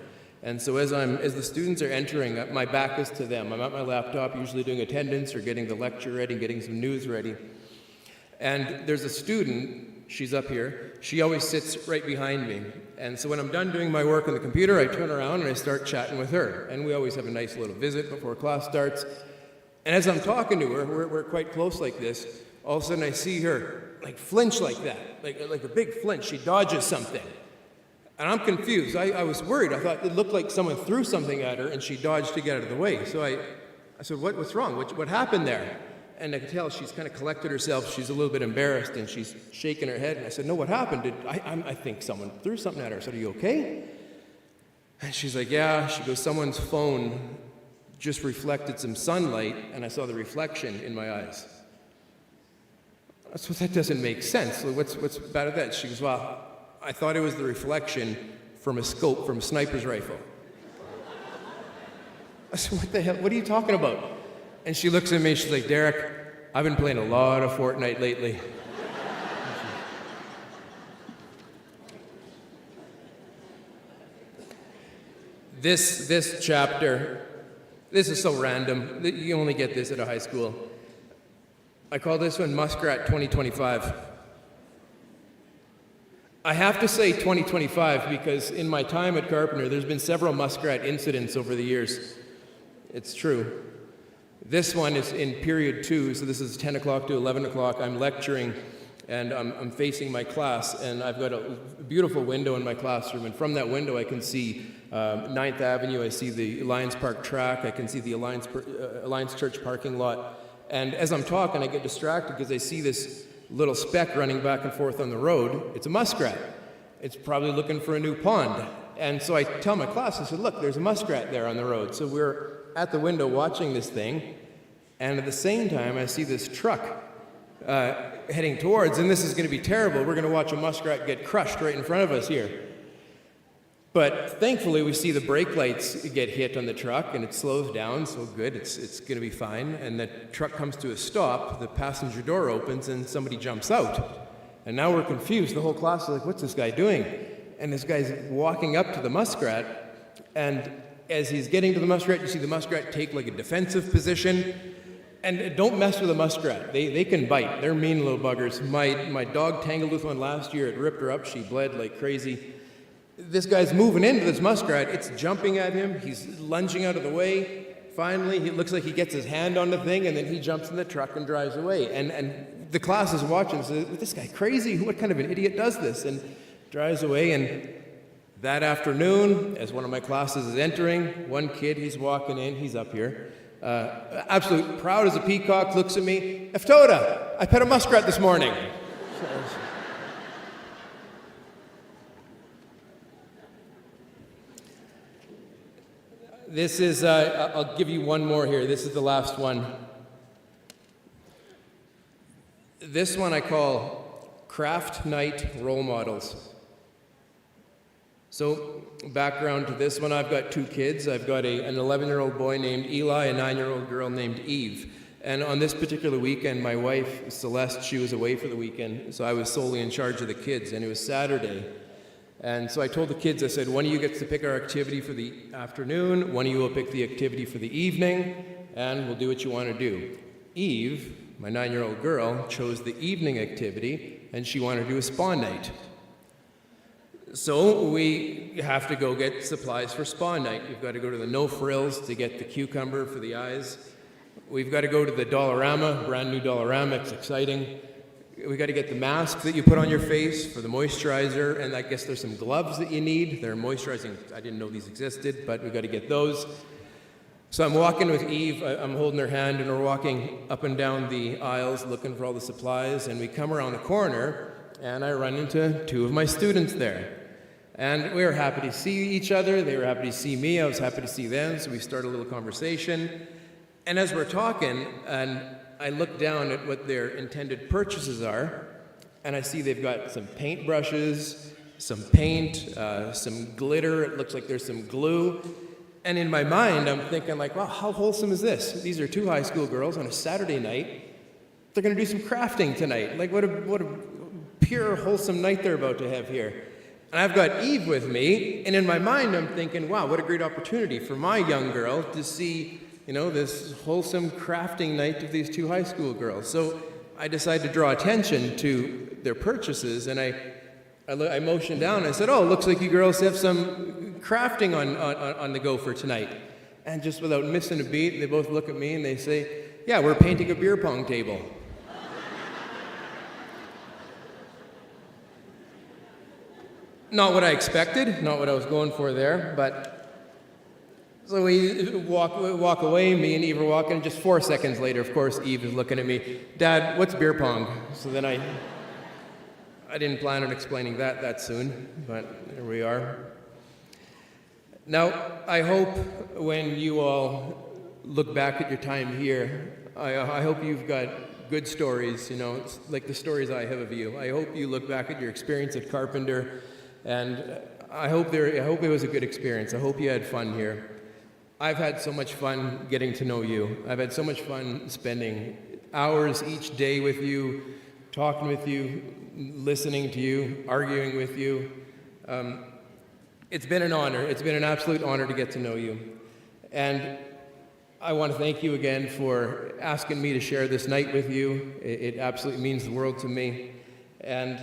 Speaker 4: And so as the students are entering, my back is to them. I'm at my laptop, usually doing attendance or getting the lecture ready, getting some news ready. And there's a student, she's up here, she always sits right behind me. And so when I'm done doing my work on the computer, I turn around and I start chatting with her. And we always have a nice little visit before class starts. And as I'm talking to her, we're quite close like this, all of a sudden I see her like flinch like that, like a big flinch. She dodges something. And I'm confused. I was worried. I thought it looked like someone threw something at her and she dodged to get out of the way. So I said, what's wrong? What happened there? And I could tell she's kind of collected herself. She's a little bit embarrassed and she's shaking her head. And I said, no, what happened? I think someone threw something at her. I said, are you okay? And she's like, yeah. She goes, someone's phone just reflected some sunlight and I saw the reflection in my eyes. So that doesn't make sense. What's bad at that? She goes, well, I thought it was the reflection from a scope from a sniper's rifle. I said, what the hell? What are you talking about? And she looks at me, she's like, Derek, I've been playing a lot of Fortnite lately. This chapter, this is so random. You only get this at a high school. I call this one Muskrat 2025. I have to say 2025 because in my time at Carpenter, there's been several muskrat incidents over the years. It's true. This one is in period 2, so this is 10 o'clock to 11 o'clock. I'm lecturing and I'm facing my class, and I've got a beautiful window in my classroom, and from that window I can see 9th Avenue, I see the Alliance Park track, I can see the Alliance Church parking lot, and as I'm talking I get distracted because I see this little speck running back and forth on the road. It's a muskrat. It's probably looking for a new pond. And so I tell my class, I said, look, there's a muskrat there on the road. So we're at the window watching this thing, and at the same time I see this truck heading towards, and this is going to be terrible. We're going to watch a muskrat get crushed right in front of us here. But thankfully we see the brake lights get hit on the truck and it slows down, so good, it's going to be fine. And the truck comes to a stop, the passenger door opens and somebody jumps out. And now we're confused, the whole class is like, what's this guy doing? And this guy's walking up to the muskrat, and as he's getting to the muskrat, you see the muskrat take like a defensive position. And don't mess with a muskrat, they can bite, they're mean little buggers. My dog tangled with one last year, it ripped her up, she bled like crazy. This guy's moving into this muskrat, it's jumping at him, he's lunging out of the way. Finally, he looks like he gets his hand on the thing, and then he jumps in the truck and drives away. And the class is watching, says, is this guy crazy? What kind of an idiot does this? And drives away, and that afternoon, as one of my classes is entering, one kid, he's walking in, he's up here, absolutely proud as a peacock, looks at me, Eftoda, I pet a muskrat this morning. This is, I'll give you one more here. This is the last one. This one I call Craft Night Role Models. So, background to this one, I've got 2 kids. I've got an 11-year-old boy named Eli, a 9-year-old girl named Eve. And on this particular weekend, my wife, Celeste, she was away for the weekend, so I was solely in charge of the kids, and it was Saturday. And so I told the kids, I said, one of you gets to pick our activity for the afternoon, one of you will pick the activity for the evening, and we'll do what you want to do. Eve, my 9-year-old girl, chose the evening activity, and she wanted to do a spa night. So we have to go get supplies for spa night. We've got to go to the No Frills to get the cucumber for the eyes. We've got to go to the Dollarama, brand new Dollarama, it's exciting. We got to get the mask that you put on your face for the moisturizer, and I guess there's some gloves that you need. They're moisturizing. I didn't know these existed, but we got to get those. So I'm walking with Eve, I'm holding her hand, and we're walking up and down the aisles looking for all the supplies, and we come around a corner, and I run into 2 of my students there. And we were happy to see each other, they were happy to see me, I was happy to see them, so we started a little conversation. And as we're talking, and I look down at what their intended purchases are, and I see they've got some paintbrushes, some paint, some glitter, it looks like there's some glue. And in my mind, I'm thinking like, wow, how wholesome is this? These are 2 high school girls on a Saturday night. They're gonna do some crafting tonight. Like what a pure, wholesome night they're about to have here. And I've got Eve with me, and in my mind, I'm thinking, wow, what a great opportunity for my young girl to see this wholesome crafting night of these 2 high school girls. So I decided to draw attention to their purchases, and I motioned down and I said, oh, looks like you girls have some crafting on the go for tonight. And just without missing a beat, they both look at me and they say, yeah, we're painting a beer pong table. Not what I expected, not what I was going for there, but so we walk away, me and Eve are walking, just 4 seconds later, of course, Eve is looking at me, Dad, what's beer pong? So then I didn't plan on explaining that soon, but here we are. Now, I hope when you all look back at your time here, I hope you've got good stories, you know, it's like the stories I have of you. I hope you look back at your experience at Carpenter, and I hope it was a good experience. I hope you had fun here. I've had so much fun getting to know you. I've had so much fun spending hours each day with you, talking with you, listening to you, arguing with you. It's been an honor. It's been an absolute honor to get to know you. And I want to thank you again for asking me to share this night with you. It absolutely means the world to me. And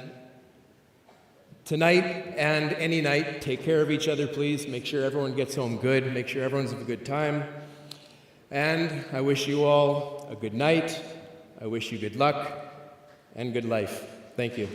Speaker 4: tonight and any night, take care of each other, please. Make sure everyone gets home good. Make sure everyone's having a good time. And I wish you all a good night. I wish you good luck and good life. Thank you.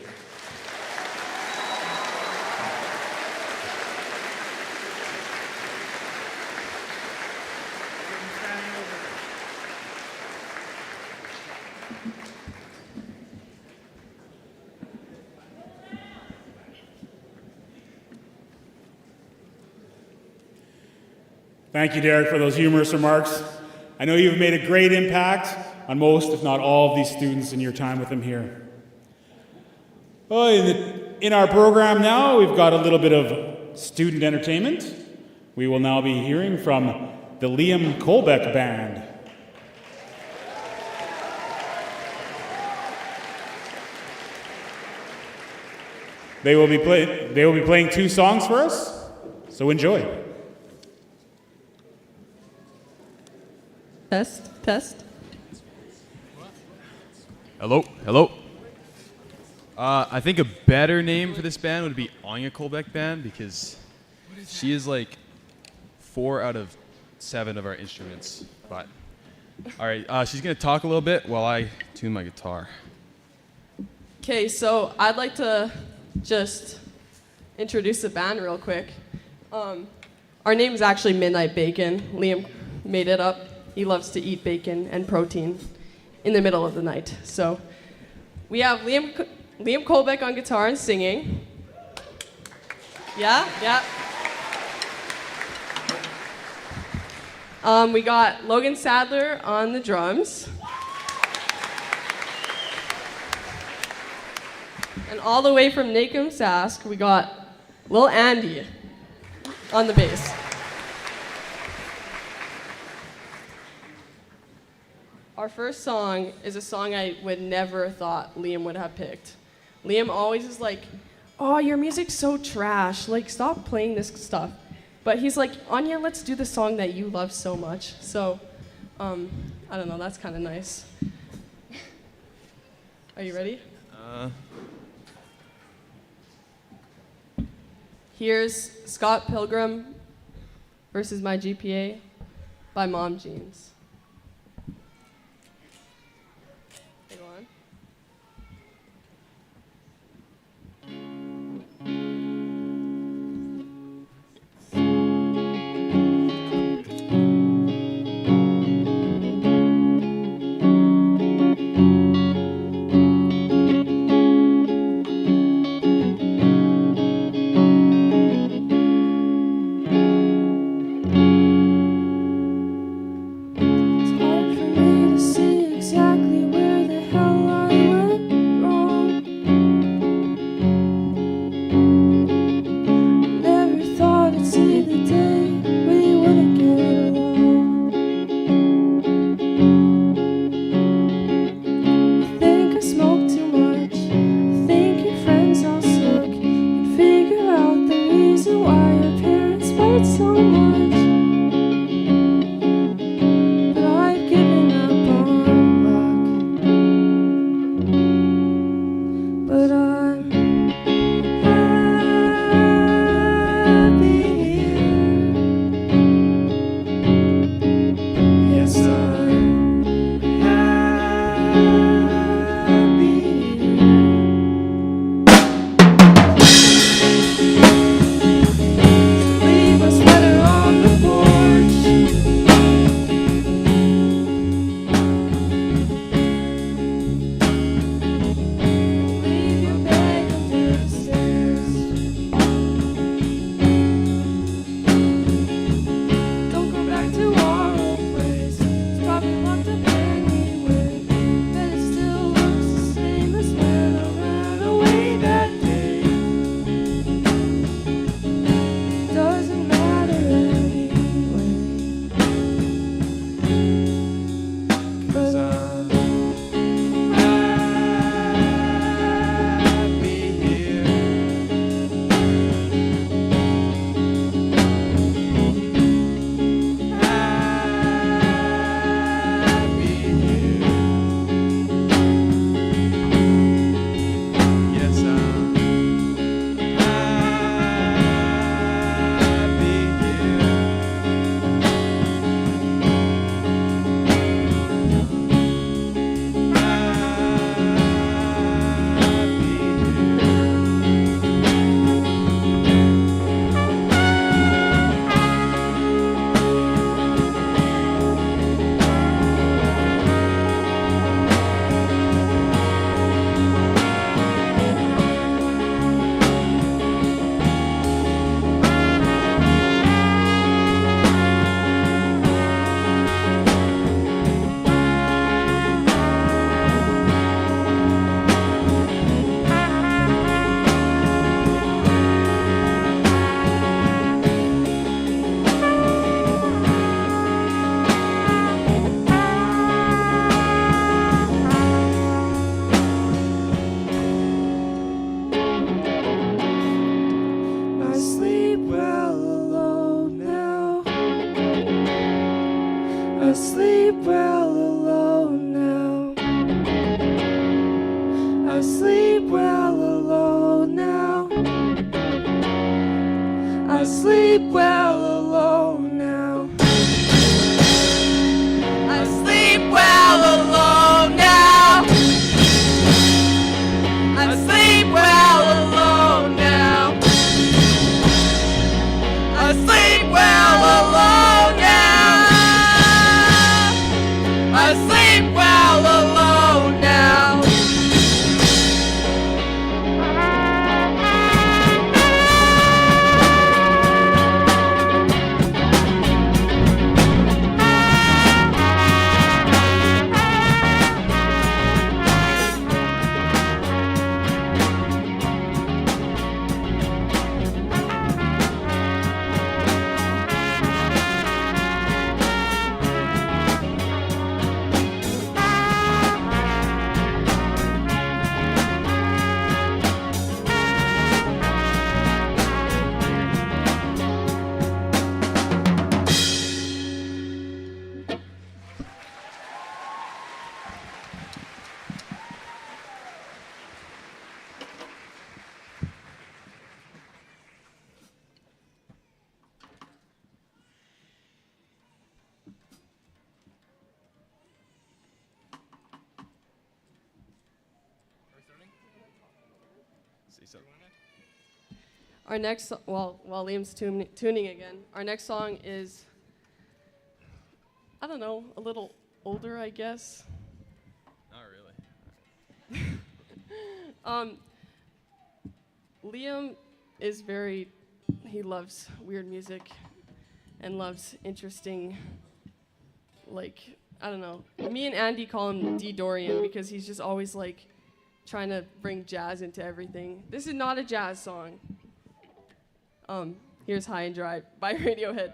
Speaker 1: Thank you, Derek, for those humorous remarks. I know you've made a great impact on most, if not all, of these students in your time with them here. Well, in our program now, we've got a little bit of student entertainment. We will now be hearing from the Liam Colbeck Band. They will be playing 2 songs for us, so enjoy.
Speaker 5: Test.
Speaker 6: Hello. I think a better name for this band would be Anya Colbeck Band, because she is like 4 out of 7 of our instruments. But all right, she's gonna talk a little bit while I tune my guitar.
Speaker 5: Okay, so I'd like to just introduce the band real quick. Our name is actually Midnight Bacon. Liam made it up. He loves to eat bacon and protein in the middle of the night. So we have Liam Colbeck on guitar and singing. Yeah. We got Logan Sadler on the drums. And all the way from Nakum-Sask, we got Lil Andy on the bass. Our first song is a song I would never thought Liam would have picked. Liam always is like, oh, your music's so trash. Like, stop playing this stuff. But he's like, Anya, let's do the song that you love so much. So, I don't know, that's kind of nice. Are you ready? Here's Scott Pilgrim versus My GPA by Mom Jeans. Go on. feeling well alone now.
Speaker 6: Say something.
Speaker 5: Our next, while Liam's tuning again, our next song is, I don't know, a little older, I guess.
Speaker 6: Not really.
Speaker 5: Liam is he loves weird music and loves interesting, like, I don't know. Me and Andy call him D. Dorian because he's just always like trying to bring jazz into everything. This is not a jazz song. Here's High and Dry by Radiohead.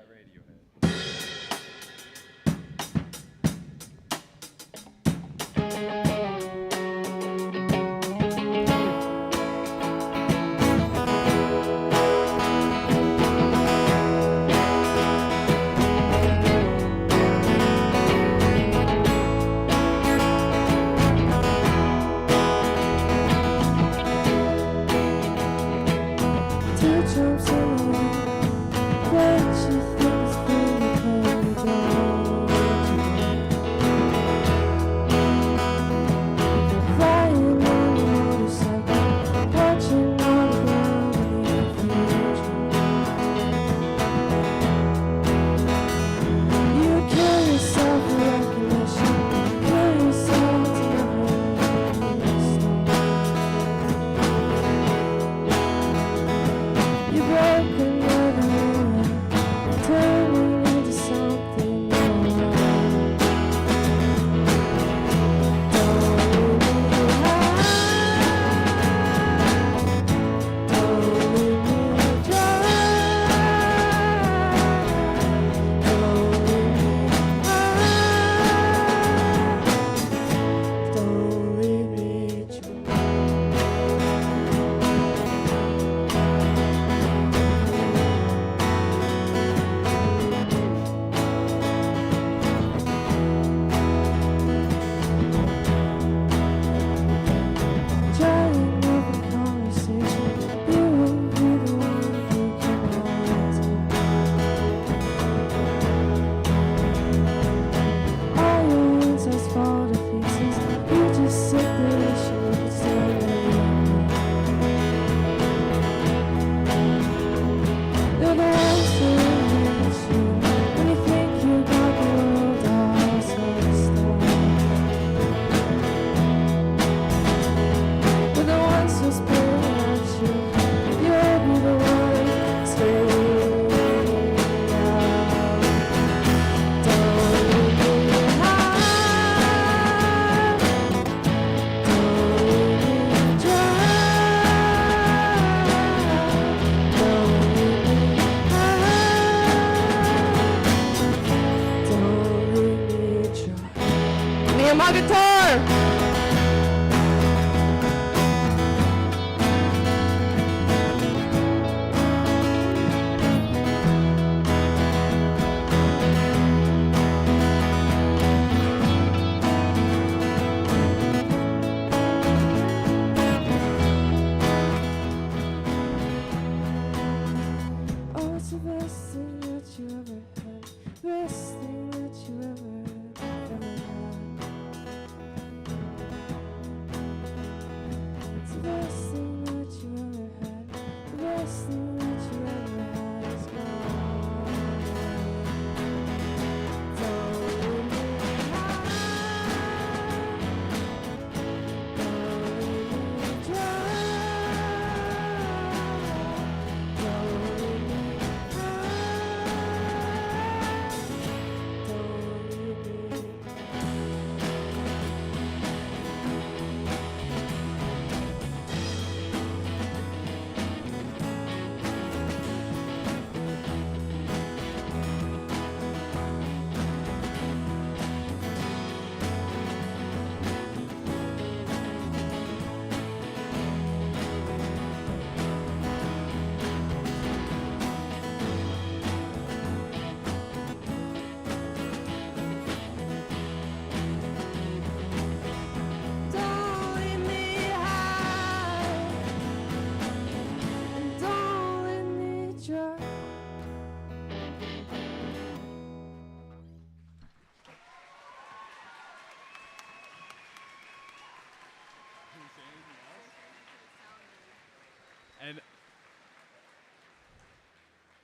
Speaker 5: My guitar! Oh, it's the best thing that you ever had, best thing that you ever had.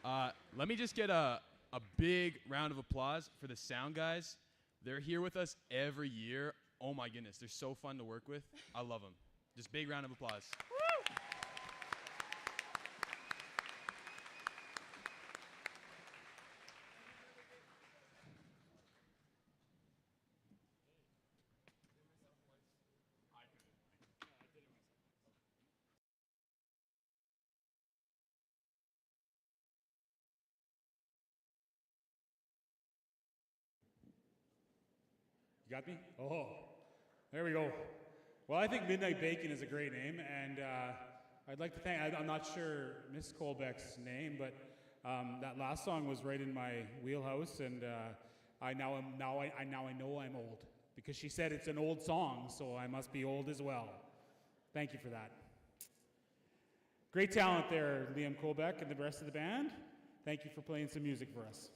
Speaker 6: Let me just get a big round of applause for the sound guys. They're here with us every year. Oh my goodness, they're so fun to work with. I love them. Just big round of applause.
Speaker 1: You got me? Oh, there we go. Well, I think Midnight Bacon is a great name, and I'd like to thank, I'm not sure Miss Colbeck's name, but that last song was right in my wheelhouse, and I know I'm old, because she said it's an old song, so I must be old as well. Thank you for that. Great talent there, Liam Colbeck and the rest of the band. Thank you for playing some music for us.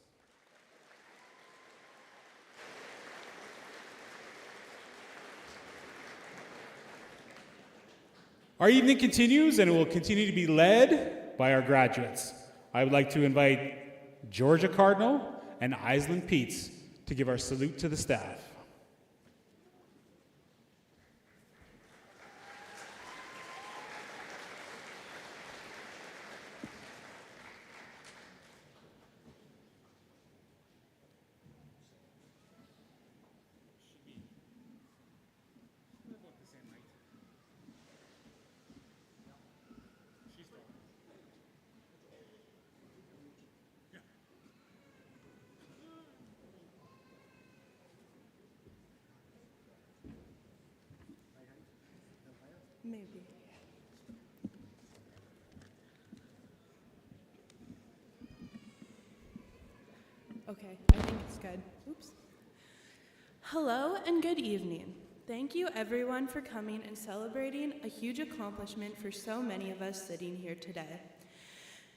Speaker 1: Our evening continues, and it will continue to be led by our graduates. I would like to invite Georgia Cardinal and Island Peets to give our salute to the staff.
Speaker 7: Maybe. Okay, I think it's good. Oops. Hello and good evening. Thank you everyone for coming and celebrating a huge accomplishment for so many of us sitting here today.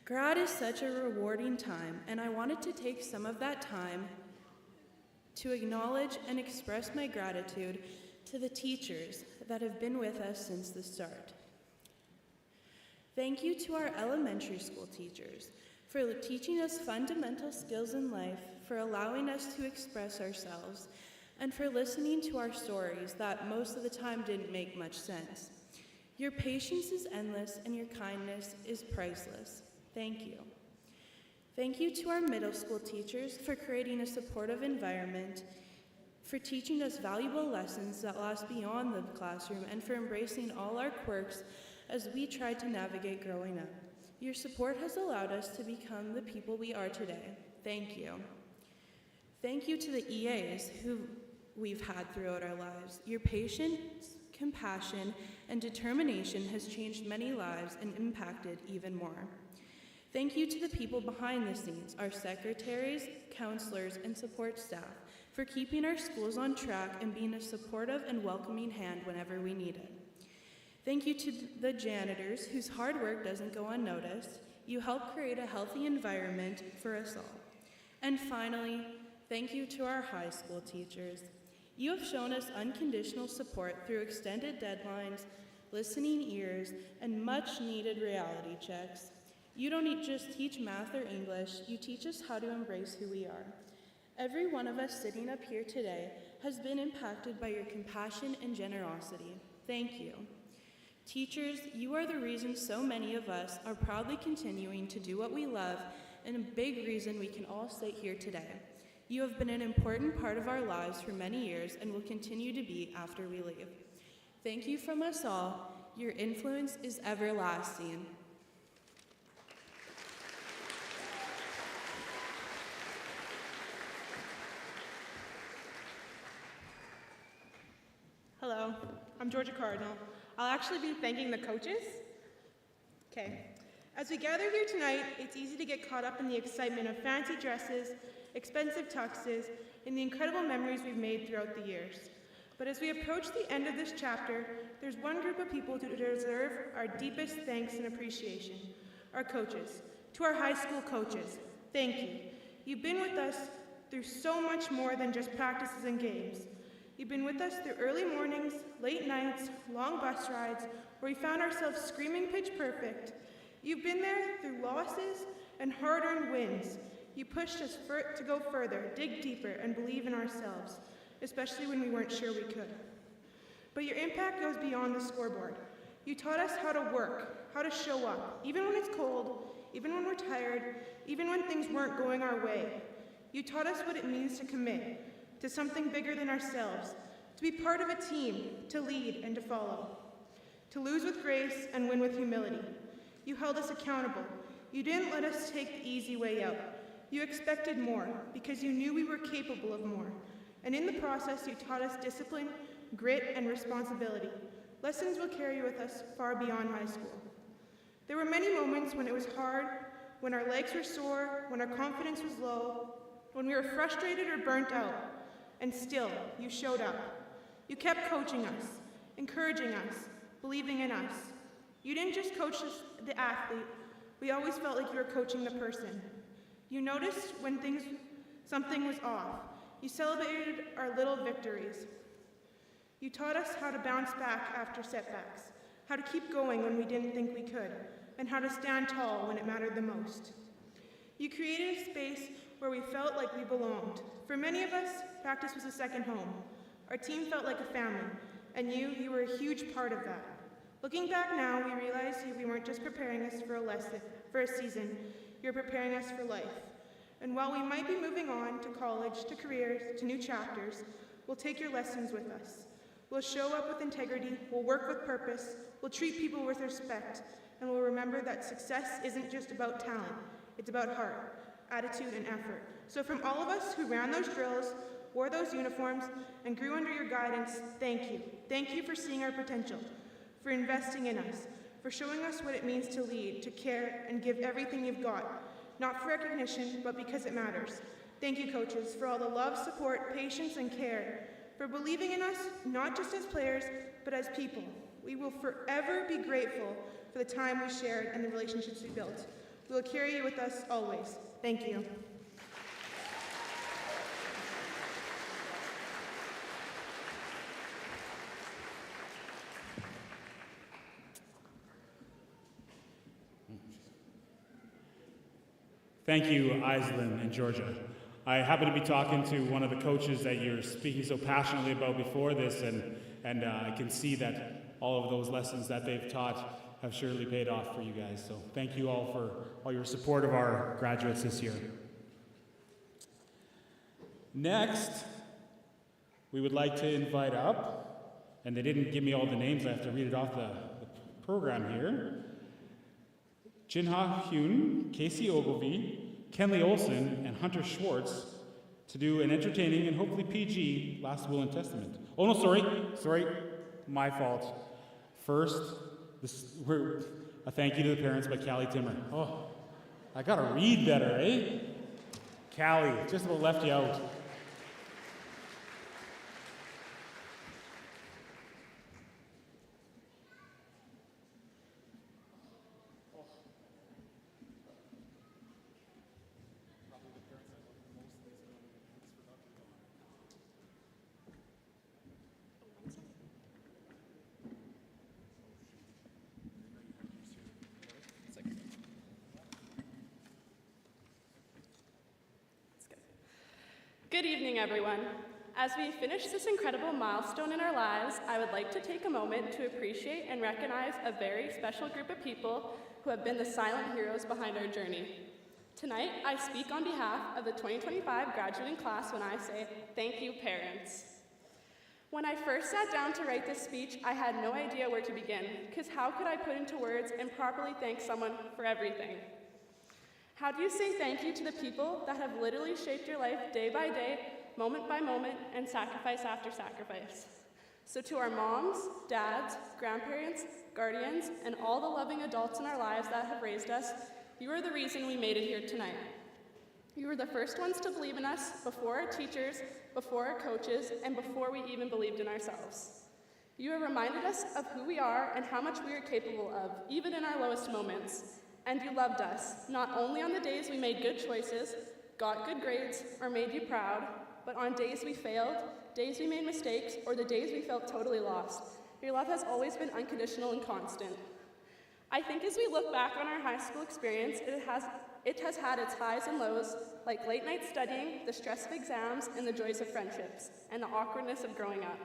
Speaker 7: Grad is such a rewarding time, and I wanted to take some of that time to acknowledge and express my gratitude to the teachers that have been with us since the start. Thank you to our elementary school teachers for teaching us fundamental skills in life, for allowing us to express ourselves, and for listening to our stories that most of the time didn't make much sense. Your patience is endless and your kindness is priceless. Thank you. Thank you to our middle school teachers for creating a supportive environment, for teaching us valuable lessons that last beyond the classroom, and for embracing all our quirks as we tried to navigate growing up. Your support has allowed us to become the people we are today. Thank you. Thank you to the EAs who we've had throughout our lives. Your patience, compassion, and determination has changed many lives and impacted even more. Thank you to the people behind the scenes, our secretaries, counselors, and support staff, for keeping our schools on track and being a supportive and welcoming hand whenever we need it. Thank you to the janitors, whose hard work doesn't go unnoticed. You help create a healthy environment for us all. And finally, thank you to our high school teachers. You have shown us unconditional support through extended deadlines, listening ears, and much-needed reality checks. You don't just teach math or English, you teach us how to embrace who we are. Every one of us sitting up here today has been impacted by your compassion and generosity. Thank you. Teachers, you are the reason so many of us are proudly continuing to do what we love, and a big reason we can all sit here today. You have been an important part of our lives for many years and will continue to be after we leave. Thank you from us all. Your influence is everlasting.
Speaker 8: Hello, I'm Georgia Cardinal. I'll actually be thanking the coaches. Okay. As we gather here tonight, it's easy to get caught up in the excitement of fancy dresses, expensive tuxes, and the incredible memories we've made throughout the years. But as we approach the end of this chapter, there's one group of people who deserve our deepest thanks and appreciation, our coaches. To our high school coaches, thank you. You've been with us through so much more than just practices and games. You've been with us through early mornings, late nights, long bus rides, where we found ourselves screaming pitch perfect. You've been there through losses, and hard-earned wins. You pushed us to go further, dig deeper, and believe in ourselves, especially when we weren't sure we could. But your impact goes beyond the scoreboard. You taught us how to work, how to show up, even when it's cold, even when we're tired, even when things weren't going our way. You taught us what it means to commit to something bigger than ourselves, to be part of a team, to lead and to follow, to lose with grace and win with humility. You held us accountable. You didn't let us take the easy way out. You expected more because you knew we were capable of more. And in the process, you taught us discipline, grit, and responsibility. Lessons will carry with us far beyond high school. There were many moments when it was hard, when our legs were sore, when our confidence was low, when we were frustrated or burnt out, and still, you showed up. You kept coaching us, encouraging us, believing in us. You didn't just coach us, the athlete. We always felt like you were coaching the person. You noticed when something was off. You celebrated our little victories. You taught us how to bounce back after setbacks, how to keep going when we didn't think we could, and how to stand tall when it mattered the most. You created a space where we felt like we belonged. For many of us, practice was a second home. Our team felt like a family, and you were a huge part of that. Looking back now, we realize you weren't just preparing us for a season, you're preparing us for life. And while we might be moving on to college, to careers, to new chapters, we'll take your lessons with us. We'll show up with integrity, we'll work with purpose, we'll treat people with respect, and we'll remember that success isn't just about talent, it's about heart, attitude, and effort. So from all of us who ran those drills, wore those uniforms, and grew under your guidance, thank you. Thank you for seeing our potential, for investing in us, for showing us what it means to lead, to care, and give everything you've got, not for recognition, but because it matters. Thank you, coaches, for all the love, support, patience, and care, for believing in us, not just as players, but as people. We will forever be grateful for the time we shared and the relationships we built. We will carry you with us always. Thank you.
Speaker 1: Thank you, Aislinn and Georgia. I happen to be talking to one of the coaches that you're speaking so passionately about before this, and I can see that all of those lessons that they've taught have surely paid off for you guys. So thank you all for all your support of our graduates this year. Next, we would like to invite up, and they didn't give me all the names, I have to read it off the program here, Jinha Hyun, Casey Ogilvie, Kenley Olson, and Hunter Schwartz to do an entertaining and hopefully PG Last Will and Testament. Oh no, sorry, my fault. First, a thank you to the parents by Callie Timmer. Oh, I gotta read better, eh? Callie, just about left you out.
Speaker 9: Good evening, everyone. As we finish this incredible milestone in our lives, I would like to take a moment to appreciate and recognize a very special group of people who have been the silent heroes behind our journey. Tonight, I speak on behalf of the 2025 graduating class when I say, thank you, parents. When I first sat down to write this speech, I had no idea where to begin, because how could I put into words and properly thank someone for everything? How do you say thank you to the people that have literally shaped your life day by day, moment by moment, and sacrifice after sacrifice? So to our moms, dads, grandparents, guardians, and all the loving adults in our lives that have raised us, you are the reason we made it here tonight. You were the first ones to believe in us before our teachers, before our coaches, and before we even believed in ourselves. You have reminded us of who we are and how much we are capable of, even in our lowest moments. And you loved us, not only on the days we made good choices, got good grades, or made you proud, but on days we failed, days we made mistakes, or the days we felt totally lost. Your love has always been unconditional and constant. I think as we look back on our high school experience, it has It has had its highs and lows, like late night studying, the stress of exams, and the joys of friendships, and the awkwardness of growing up.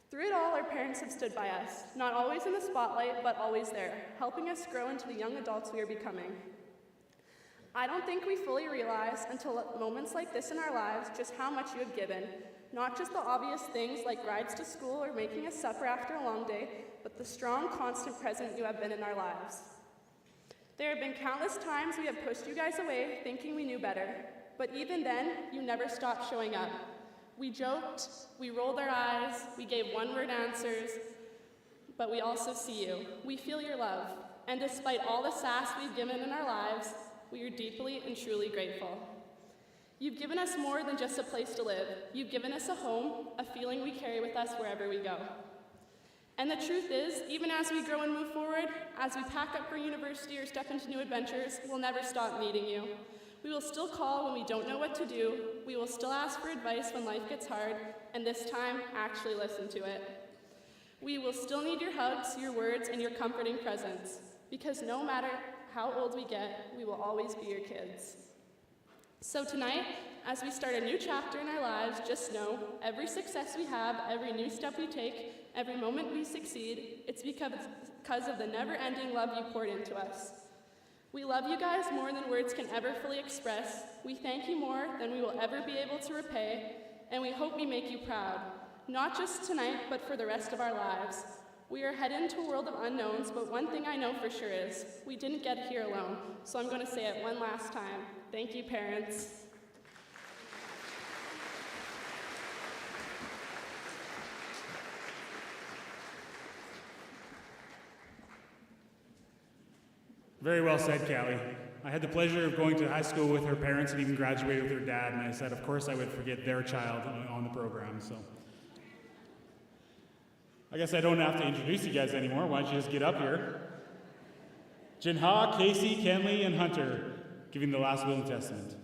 Speaker 9: Through it all, our parents have stood by us, not always in the spotlight, but always there, helping us grow into the young adults we are becoming. I don't think we fully realize until moments like this in our lives just how much you have given, not just the obvious things like rides to school or making us supper after a long day, but the strong, constant present you have been in our lives. There have been countless times we have pushed you guys away thinking we knew better, but even then, you never stopped showing up. We joked, we rolled our eyes, we gave one-word answers, but we also see you. We feel your love, and despite all the sass we've given in our lives, we are deeply and truly grateful. You've given us more than just a place to live. You've given us a home, a feeling we carry with us wherever we go. And the truth is, even as we grow and move forward, as we pack up for university or step into new adventures, we'll never stop needing you. We will still call when we don't know what to do. We will still ask for advice when life gets hard, and this time, actually listen to it. We will still need your hugs, your words, and your comforting presence, because no matter how old we get, we will always be your kids. So tonight, as we start a new chapter in our lives, just know every success we have, every new step we take, every moment we succeed, it's because of the never-ending love you poured into us. We love you guys more than words can ever fully express. We thank you more than we will ever be able to repay, and we hope we make you proud, not just tonight, but for the rest of our lives. We are headed into a world of unknowns, but one thing I know for sure is we didn't get here alone, so I'm going to say it one last time. Thank you, parents.
Speaker 1: Very well said, Callie. I had the pleasure of going to high school with her parents and even graduated with her dad, and I said, of course, I would forget their child on the program, so. I guess I don't have to introduce you guys anymore. Why don't you just get up here? Jinha, Casey, Kenley, and Hunter giving the last will and testament.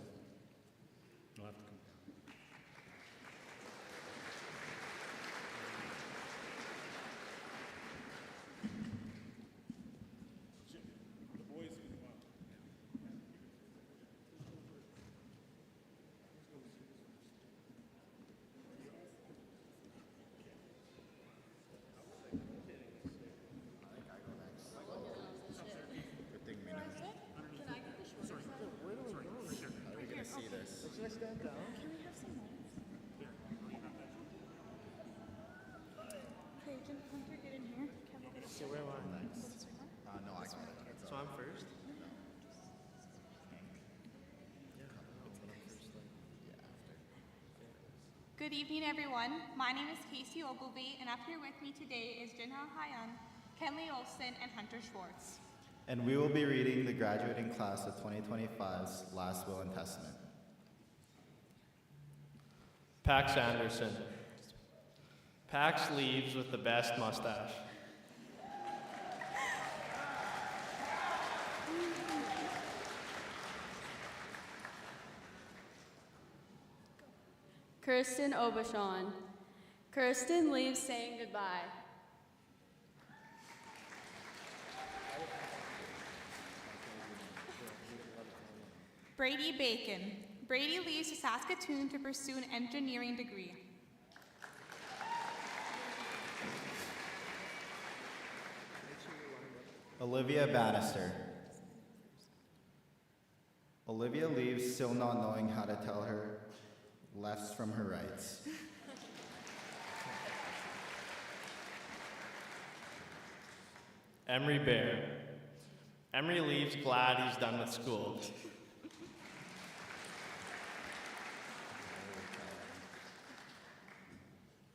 Speaker 1: You'll have to come.
Speaker 10: Good evening, everyone. My name is Casey Ogilvie, and up here with me today is Jinha Hayan, Kenley Olson, and Hunter Schwartz.
Speaker 11: And we will be reading the graduating class of 2025's last will and testament.
Speaker 12: Pax Anderson. Pax leaves with the best mustache.
Speaker 13: Kirsten Obashan. Kirsten leaves saying goodbye.
Speaker 10: Brady Bacon. Brady leaves to Saskatoon to pursue an engineering degree.
Speaker 11: Olivia Bannister. Olivia leaves still not knowing how to tell her lefts from her rights.
Speaker 12: Emery Bear. Emery leaves glad he's done with school.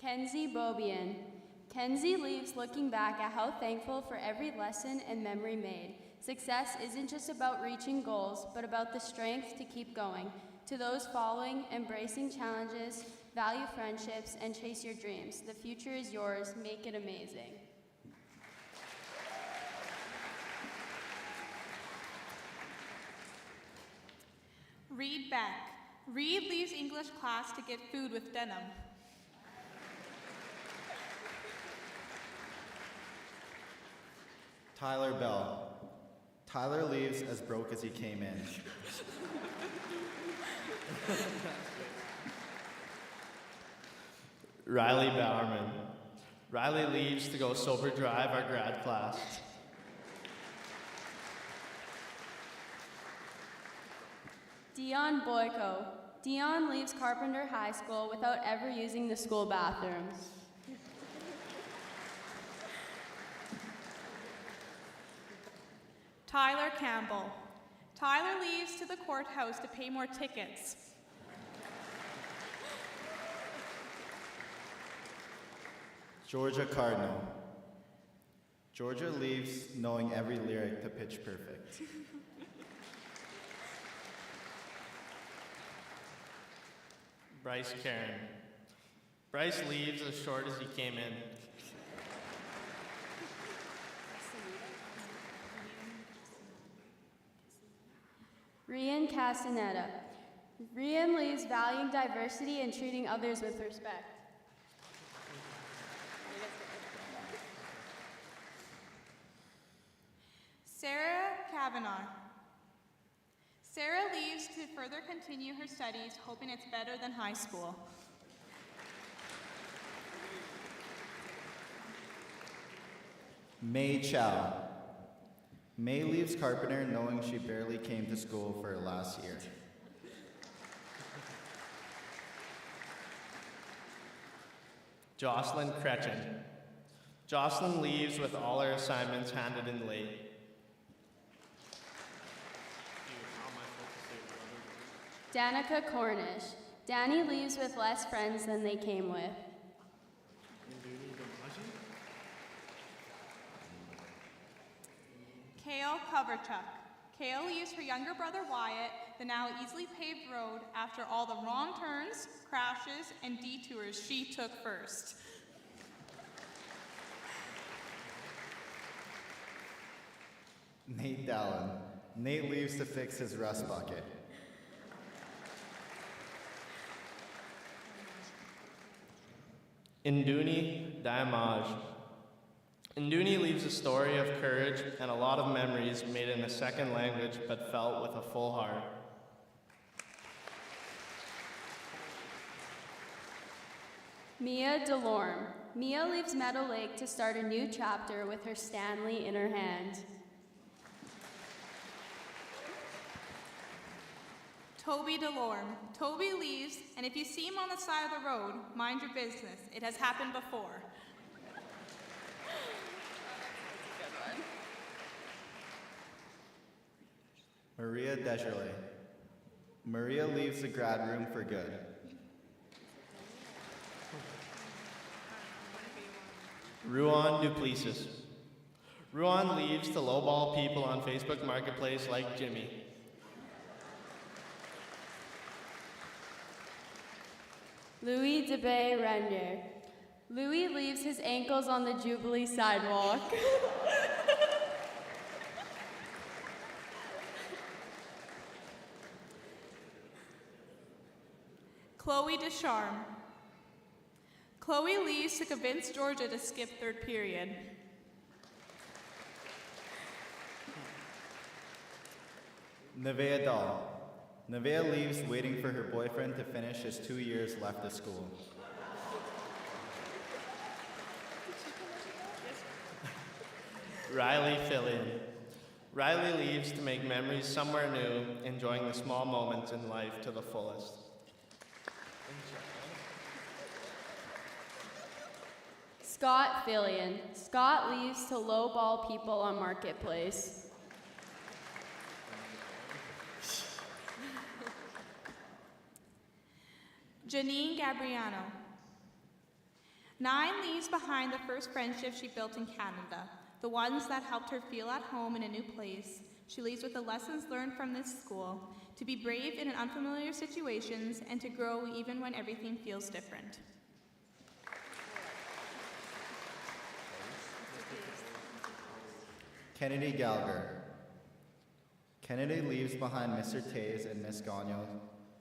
Speaker 13: Kenzie Bobian. Kenzie leaves looking back at how thankful for every lesson and memory made. Success isn't just about reaching goals, but about the strength to keep going. To those following, embracing challenges, value friendships, and chase your dreams. The future is yours. Make it amazing.
Speaker 10: Reed Beck. Reed leaves English class to get food with denim.
Speaker 11: Tyler Bell. Tyler leaves as broke as he came in.
Speaker 12: Riley Bowerman. Riley leaves to go sober drive our grad class.
Speaker 13: Dion Boyko. Dion leaves Carpenter High School without ever using the school bathrooms.
Speaker 10: Tyler Campbell. Tyler leaves to the courthouse to pay more tickets.
Speaker 11: Georgia Cardinal. Georgia leaves knowing every lyric to Pitch Perfect.
Speaker 12: Bryce Karen. Bryce leaves as short as he came in.
Speaker 13: Rian Castaneda. Rian leaves valuing diversity and treating others with respect.
Speaker 10: Sarah Kavanaugh. Sarah leaves to further continue her studies, hoping it's better than high school.
Speaker 11: May Chow. May leaves Carpenter knowing she barely came to school for her last year.
Speaker 12: Jocelyn Cretchen. Jocelyn leaves with all her assignments handed in late.
Speaker 13: Danica Cornish. Danny leaves with less friends than they came with.
Speaker 10: Kale Coverchuck. Kale leaves her younger brother Wyatt the now easily paved road after all the wrong turns, crashes, and detours she took first.
Speaker 11: Nate Dallin. Nate leaves to fix his rust bucket.
Speaker 12: Induni Diamage. Induni leaves a story of courage and a lot of memories made in a second language but felt with a full heart.
Speaker 13: Mia Delorme. Mia leaves Meadow Lake to start a new chapter with her Stanley in her hand.
Speaker 10: Toby Delorme. Toby leaves, and if you see him on the side of the road, mind your business. It has happened before.
Speaker 11: Maria Desjardins. Maria leaves the grad room for good.
Speaker 12: Ruan Duplessis. Ruan leaves to lowball people on Facebook Marketplace like Jimmy.
Speaker 13: Louis DeBay Renier. Louis leaves his ankles on the Jubilee sidewalk.
Speaker 10: Chloe Descharme. Chloe leaves to convince Georgia to skip third period.
Speaker 11: Nevaeh Dahl. Nevaeh leaves waiting for her boyfriend to finish his 2 years left of school.
Speaker 12: Riley Fillion. Riley leaves to make memories somewhere new, enjoying the small moments in life to the fullest.
Speaker 13: Scott Fillion. Scott leaves to lowball people on Marketplace.
Speaker 10: Janine Gabriano. 9 leaves behind the first friendship she built in Canada, the ones that helped her feel at home in a new place. She leaves with the lessons learned from this school, to be brave in unfamiliar situations and to grow even when everything feels different.
Speaker 11: Kennedy Gallagher. Kennedy leaves behind Mr. Tays and Miss Gagnon,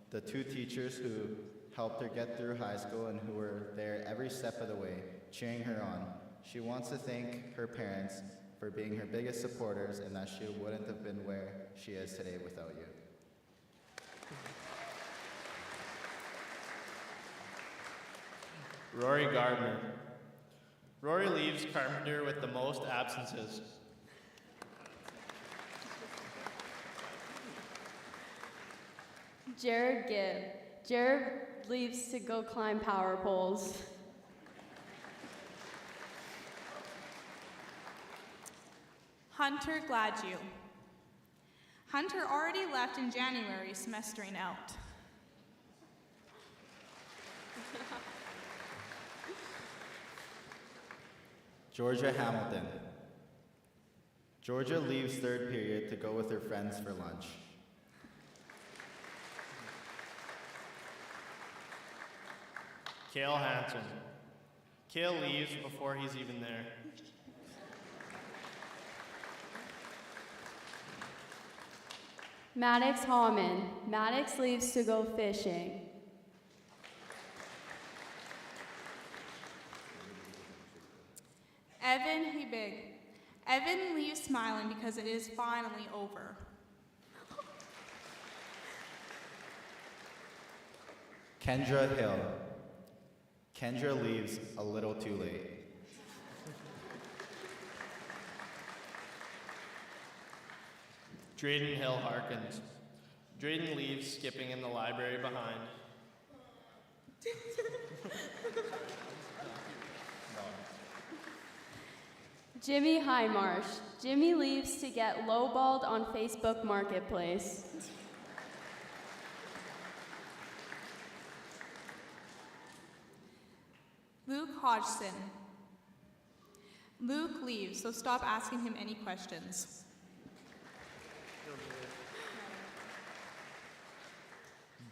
Speaker 11: the 2 teachers who helped her get through high school and who were there every step of the way, cheering her on. She wants to thank her parents for being her biggest supporters and that she wouldn't have been where she is today without you.
Speaker 12: Rory Gardner. Rory leaves Carpenter with the most absences.
Speaker 13: Jared Gibb. Jared leaves to go climb power poles.
Speaker 10: Hunter Gladue. Hunter already left in January, semestering out.
Speaker 11: Georgia Hamilton. Georgia leaves third period to go with her friends for lunch.
Speaker 12: Cale Hanson. Cale leaves before he's even there.
Speaker 13: Maddox Hallman. Maddox leaves to go fishing.
Speaker 10: Evan Hebig. Evan leaves smiling because it is finally over.
Speaker 11: Kendra Hill. Kendra leaves a little too late.
Speaker 12: Drayden Hill Harkins. Drayden leaves skipping in the library behind.
Speaker 13: Jimmy Highmarsh. Jimmy leaves to get lowballed on Facebook Marketplace.
Speaker 10: Luke Hodgson. Luke leaves, so stop asking him any questions.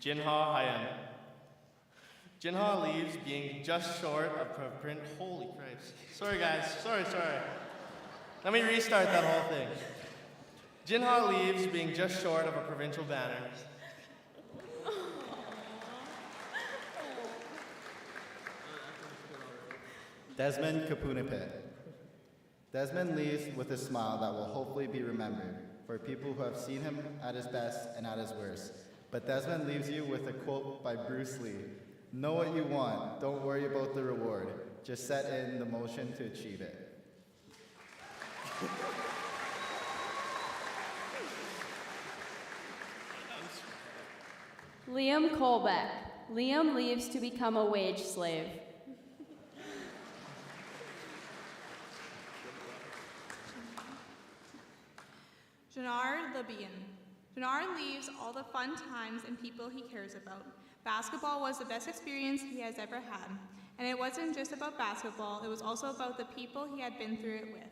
Speaker 12: Jinha Hayan. Jinha leaves being just short of print. Holy Christ. Sorry guys, sorry. Let me restart that whole thing. Jinha leaves being just short of a provincial banner.
Speaker 11: Desmond Kapunipit. Desmond leaves with a smile that will hopefully be remembered for people who have seen him at his best and at his worst. But Desmond leaves you with a quote by Bruce Lee. Know what you want, don't worry about the reward. Just set in the motion to achieve it.
Speaker 13: Liam Colbeck. Liam leaves to become a wage slave.
Speaker 10: Jannar Libyan. Jannar leaves all the fun times and people he cares about. Basketball was the best experience he has ever had. And it wasn't just about basketball, it was also about the people he had been through it with.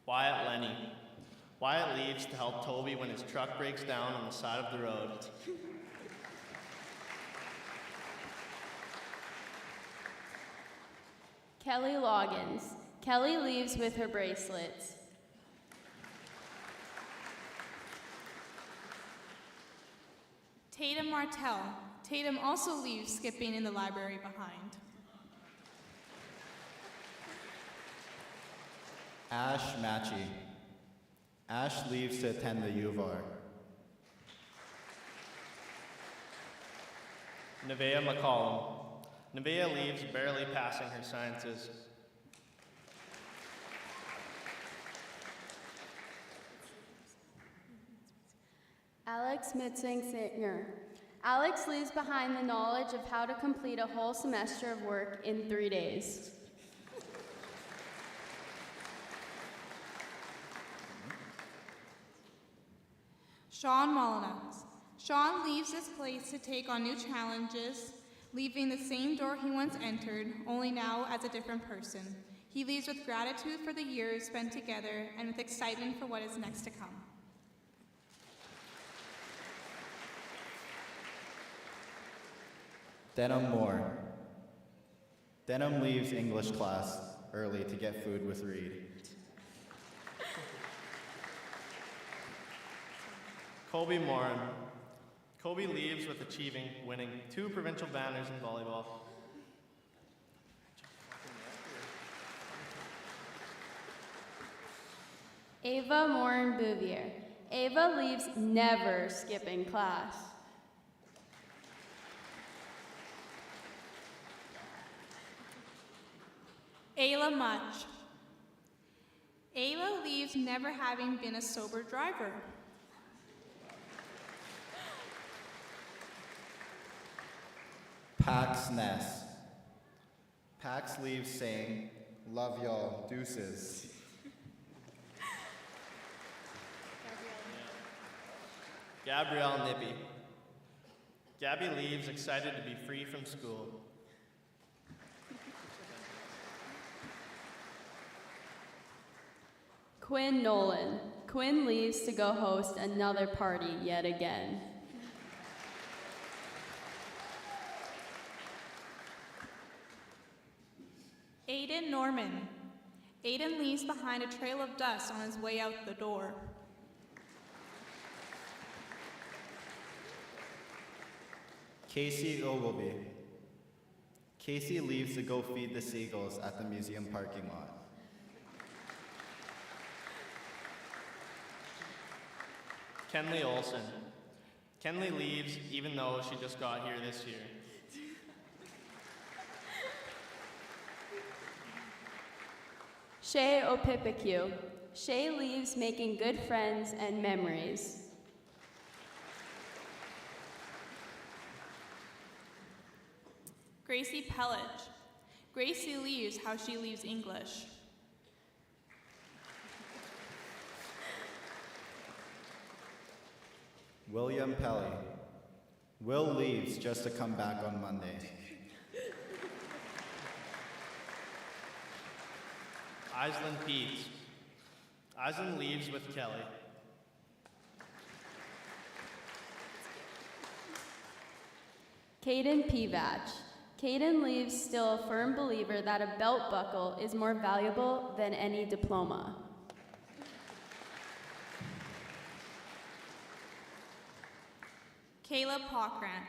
Speaker 12: Wyatt Lenny. Wyatt leaves to help Toby when his truck breaks down on the side of the road.
Speaker 13: Kelly Loggins. Kelly leaves with her bracelets.
Speaker 10: Tatum Martell. Tatum also leaves skipping in the library behind.
Speaker 11: Ash Matchy. Ash leaves to attend the U of R.
Speaker 12: Nevaeh McCollum. Nevaeh leaves barely passing her sciences.
Speaker 13: Alex Mitzing-Singer. Alex leaves behind the knowledge of how to complete a whole semester of work in 3 days.
Speaker 10: Sean Molyneux. Sean leaves this place to take on new challenges, leaving the same door he once entered, only now as a different person. He leaves with gratitude for the years spent together and with excitement for what is next to come.
Speaker 11: Denham Moore. Denham leaves English class early to get food with Reed.
Speaker 12: Colby Moran. Kobe leaves with winning 2 provincial banners in volleyball.
Speaker 13: Ava Morin Bouvier. Ava leaves never skipping class.
Speaker 10: Ayla Much. Ayla leaves never having been a sober driver.
Speaker 11: Pax Ness. Pax leaves saying, "Love y'all, deuces."
Speaker 12: Gabrielle Nippy. Gabby leaves excited to be free from school.
Speaker 13: Quinn Nolan. Quinn leaves to go host another party yet again.
Speaker 10: Aiden Norman. Aiden leaves behind a trail of dust on his way out the door.
Speaker 11: Casey Ogilvy. Casey leaves to go feed the seagulls at the museum parking lot.
Speaker 12: Kenley Olson. Kenley leaves even though she just got here this year.
Speaker 13: Shay Opipicu. Shay leaves making good friends and memories.
Speaker 10: Gracie Pellich. Gracie leaves how she leaves English.
Speaker 11: William Pelly. Will leaves just to come back on Monday.
Speaker 12: Aislinn Peets. Aislinn leaves with Kelly.
Speaker 13: Caden Pivach. Caden leaves still a firm believer that a belt buckle is more valuable than any diploma.
Speaker 10: Caleb Pockran.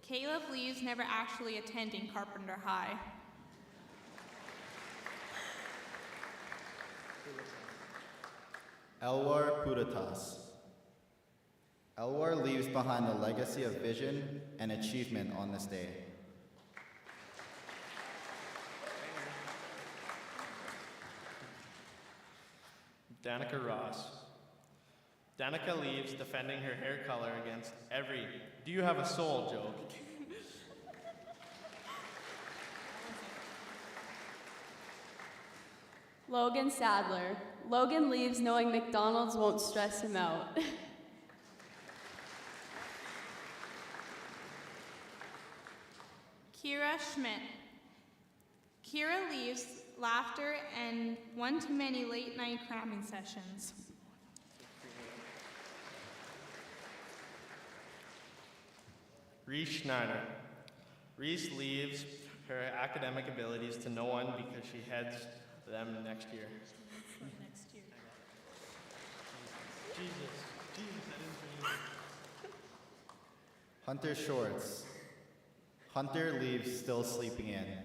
Speaker 10: Caleb leaves never actually attending Carpenter High.
Speaker 11: Elwar Pudatas. Elwar leaves behind a legacy of vision and achievement on this day.
Speaker 12: Danica Ross. Danica leaves defending her hair color against every "do you have a soul" joke.
Speaker 13: Logan Sadler. Logan leaves knowing McDonald's won't stress him out.
Speaker 10: Kira Schmidt. Kira leaves laughter and one too many late night cramming sessions.
Speaker 12: Reese Schneider. Reese leaves her academic abilities to no one because she heads them next year. Jesus, I didn't say
Speaker 11: Hunter Shorts. Hunter leaves still sleeping in.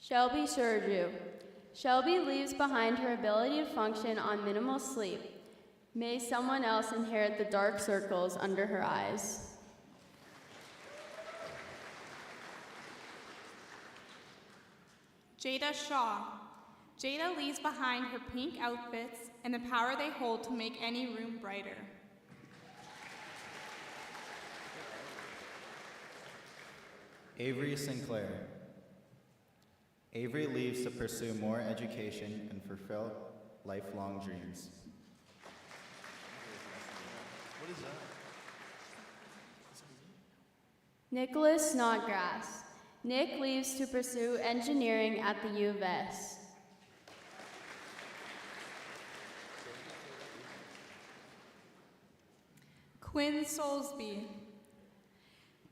Speaker 13: Shelby Sherju. Shelby leaves behind her ability to function on minimal sleep. May someone else inherit the dark circles under her eyes.
Speaker 10: Jada Shaw. Jada leaves behind her pink outfits and the power they hold to make any room brighter.
Speaker 11: Avery Sinclair. Avery leaves to pursue more education and fulfill lifelong dreams.
Speaker 12: What is that?
Speaker 13: Nicholas Snodgrass. Nick leaves to pursue engineering at the U of S.
Speaker 10: Quinn Soulsby.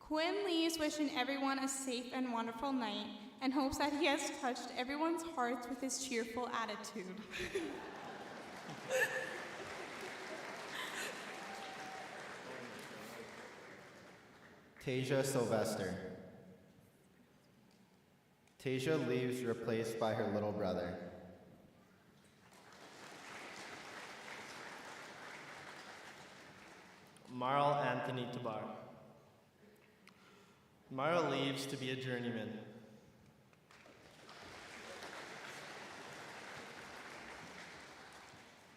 Speaker 10: Quinn leaves wishing everyone a safe and wonderful night and hopes that he has touched everyone's hearts with his cheerful attitude.
Speaker 11: Tasia Sylvester. Tasia leaves replaced by her little brother.
Speaker 12: Marl Anthony Tabar. Marl leaves to be a journeyman.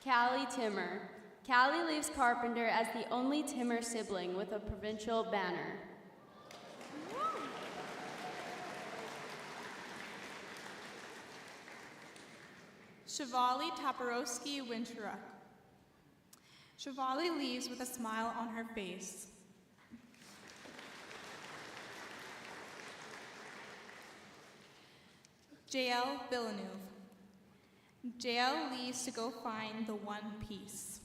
Speaker 13: Callie Timmer. Callie leaves Carpenter as the only Timmer sibling with a provincial banner.
Speaker 10: Shivali Taparowski Winteruk. Shivali leaves with a smile on her face. JL Villeneuve. JL leaves to go find the One Piece.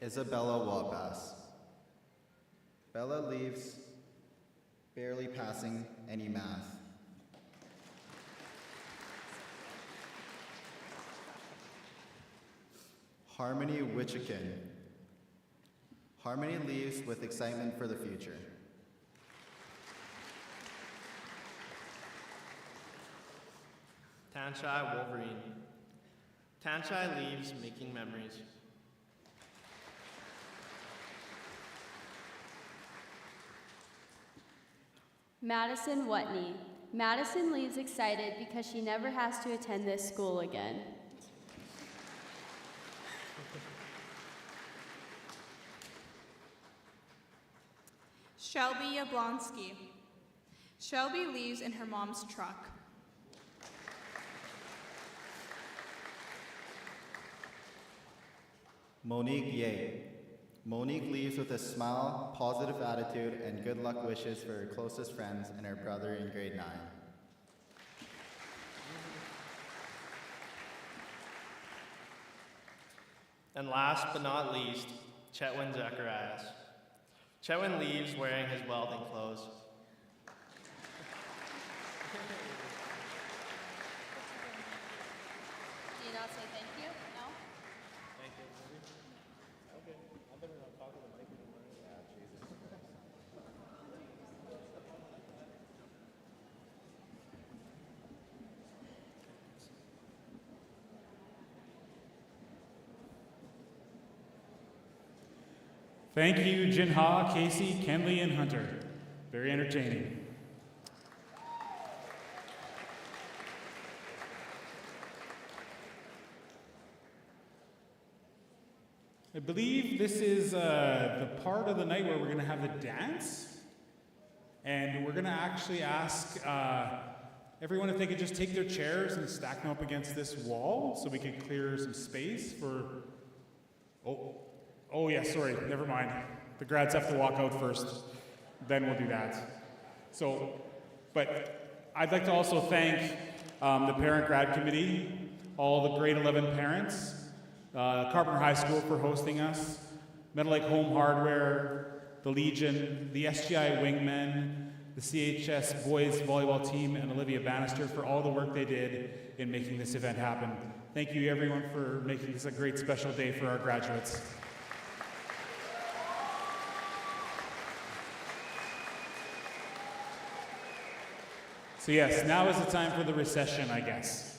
Speaker 11: Isabella Wabass. Bella leaves barely passing any math. Harmony Wichikin. Harmony leaves with excitement for the future.
Speaker 12: Tanshai Wolverine. Tanshai leaves making memories.
Speaker 13: Madison Watney. Madison leaves excited because she never has to attend this school again.
Speaker 10: Shelby Yablonsky. Shelby leaves in her mom's truck.
Speaker 11: Monique Ye. Monique leaves with a smile, positive attitude, and good luck wishes for her closest friends and her brother in grade 9.
Speaker 12: And last but not least, Chetwin Zacharias. Chetwin leaves wearing his welding clothes.
Speaker 10: Do you not say thank you? No?
Speaker 12: Thank you. Okay, I better not talk to the mic anymore. Yeah, Jesus Christ.
Speaker 1: Thank you, Jinha, Casey, Kenley, and Hunter. Very entertaining. I believe this is the part of the night where we're going to have the dance. And we're going to actually ask everyone if they could just take their chairs and stack them up against this wall so we can clear some space for... Oh, yeah, sorry, never mind. The grads have to walk out first. Then we'll do that. But I'd like to also thank the Parent Grad Committee, all the grade 11 parents, Carpenter High School for hosting us, Metal Lake Home Hardware, the Legion, the SGI Wingmen, the CHS Boys Volleyball Team, and Olivia Bannister for all the work they did in making this event happen. Thank you, everyone, for making this a great special day for our graduates. So yes, now is the time for the recession, I guess.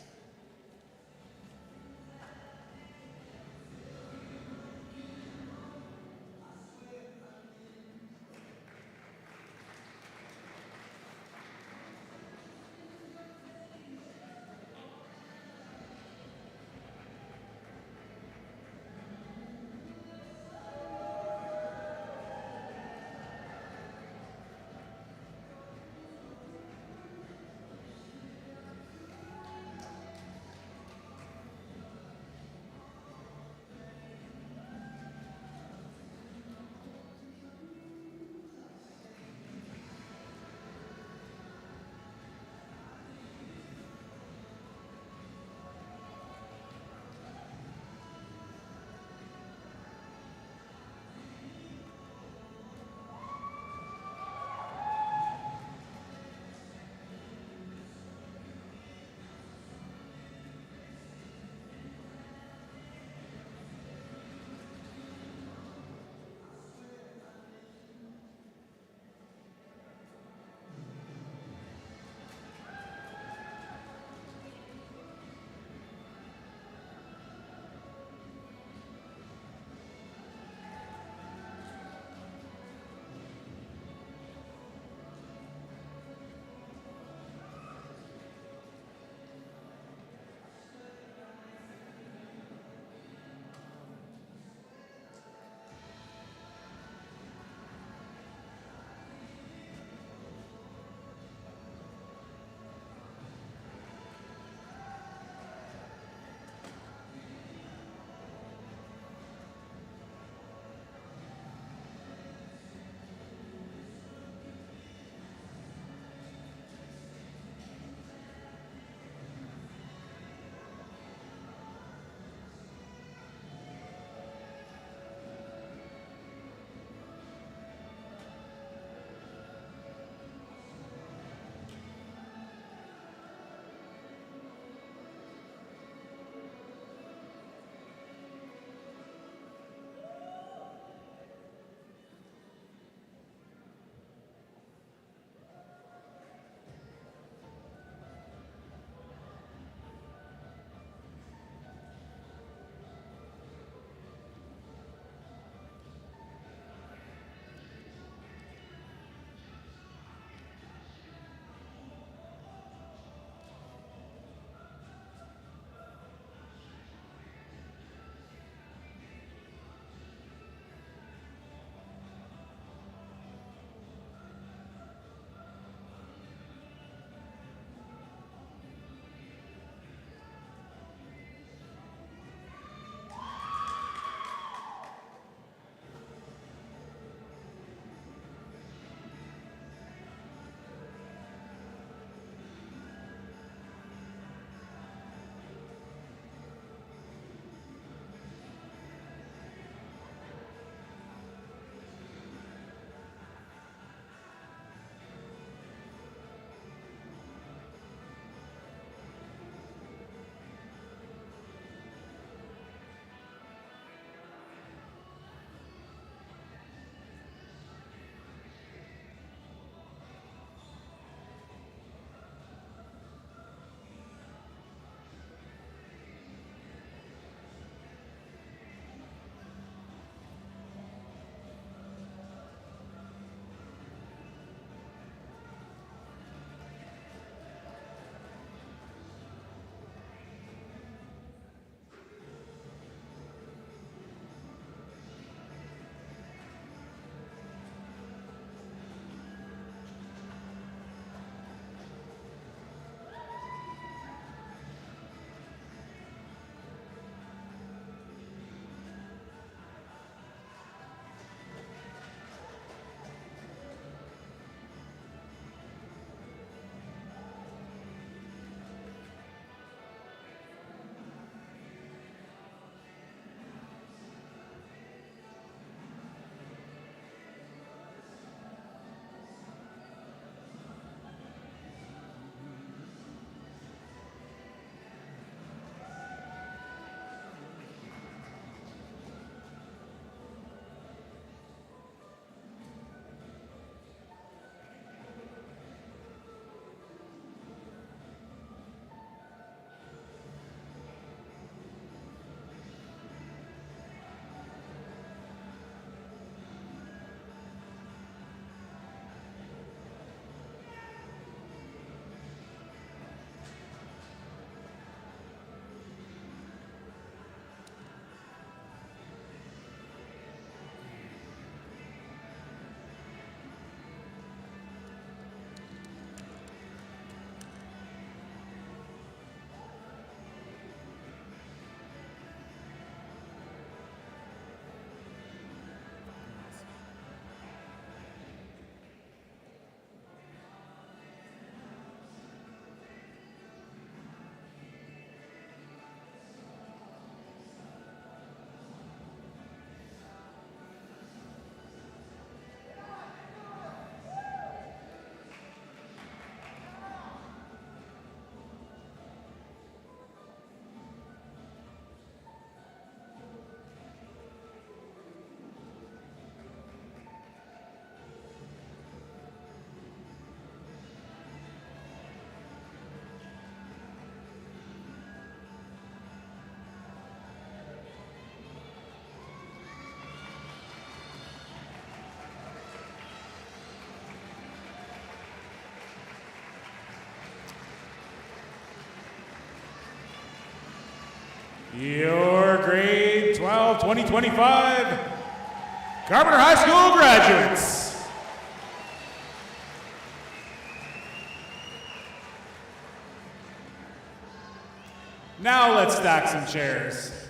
Speaker 1: Your grade 12 2025 Carpenter High School graduates. Now let's stack some chairs.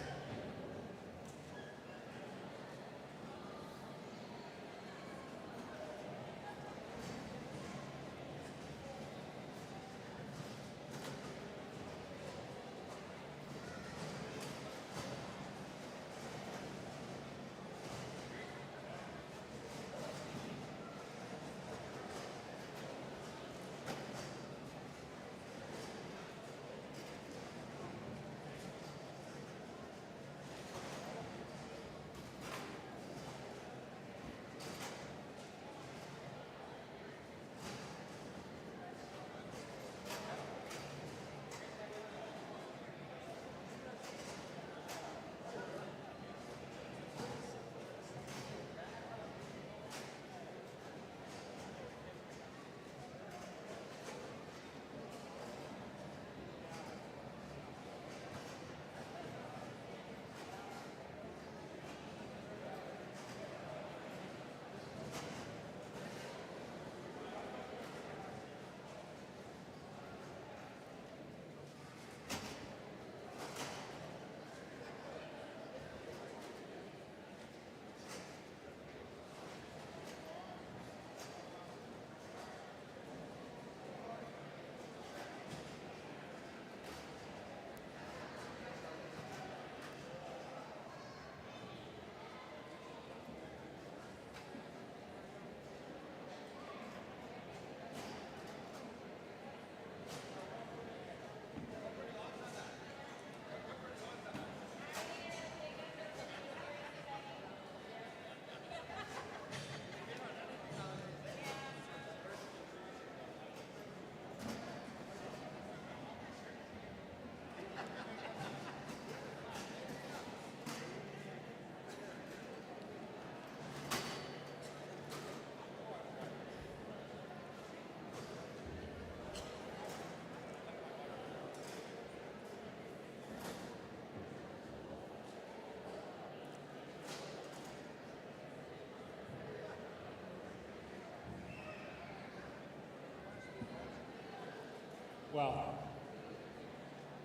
Speaker 1: Well,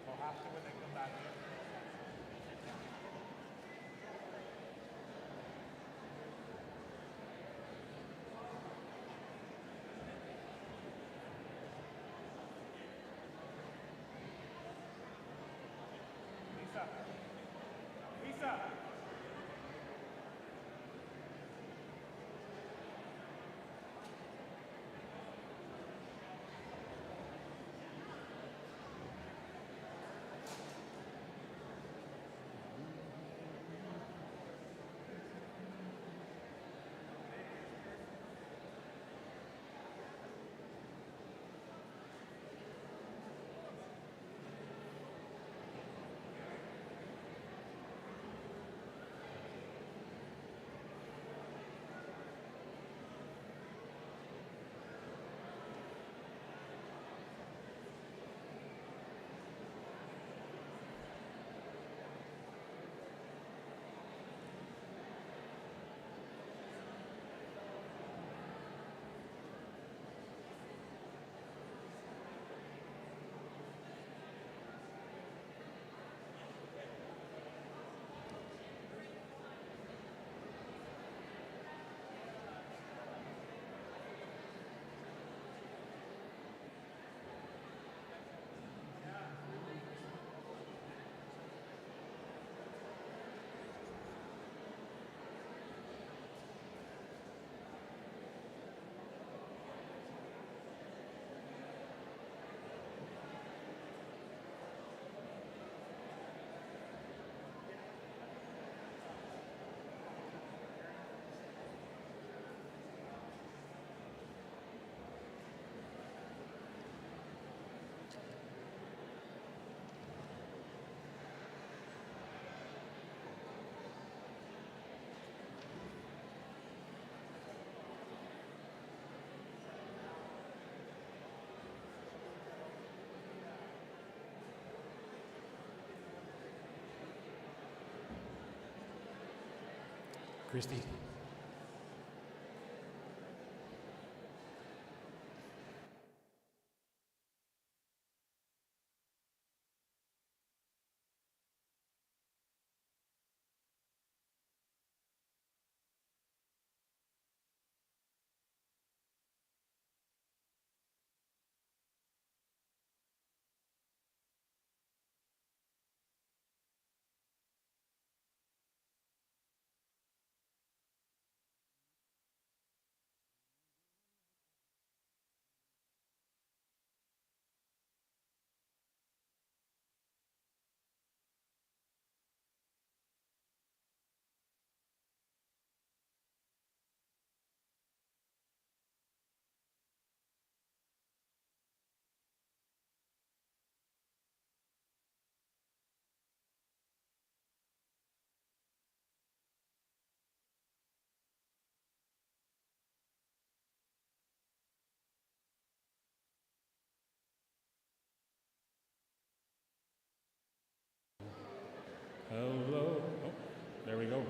Speaker 1: I'll have to when they come back here. Lisa! Christy. Hello. Oh, there we go.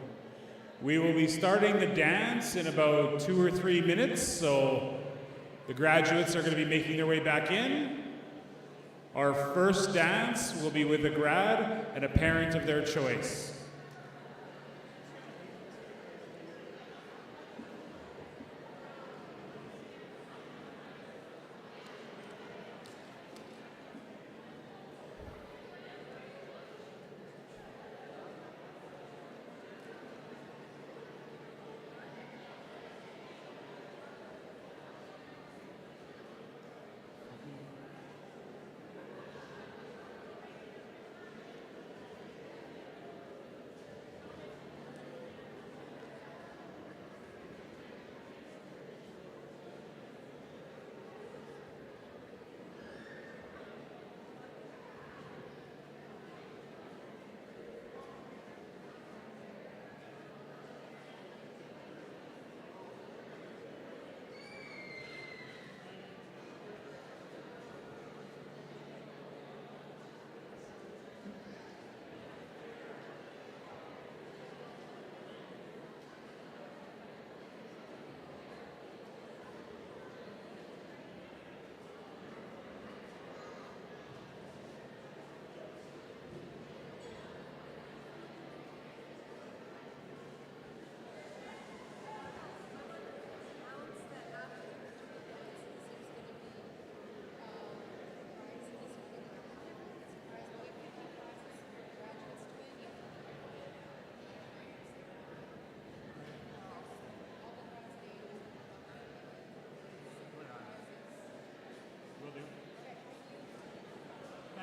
Speaker 1: We will be starting the dance in about 2 or 3 minutes, so the graduates are going to be making their way back in. Our first dance will be with a grad and a parent of their choice.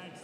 Speaker 1: Thanks.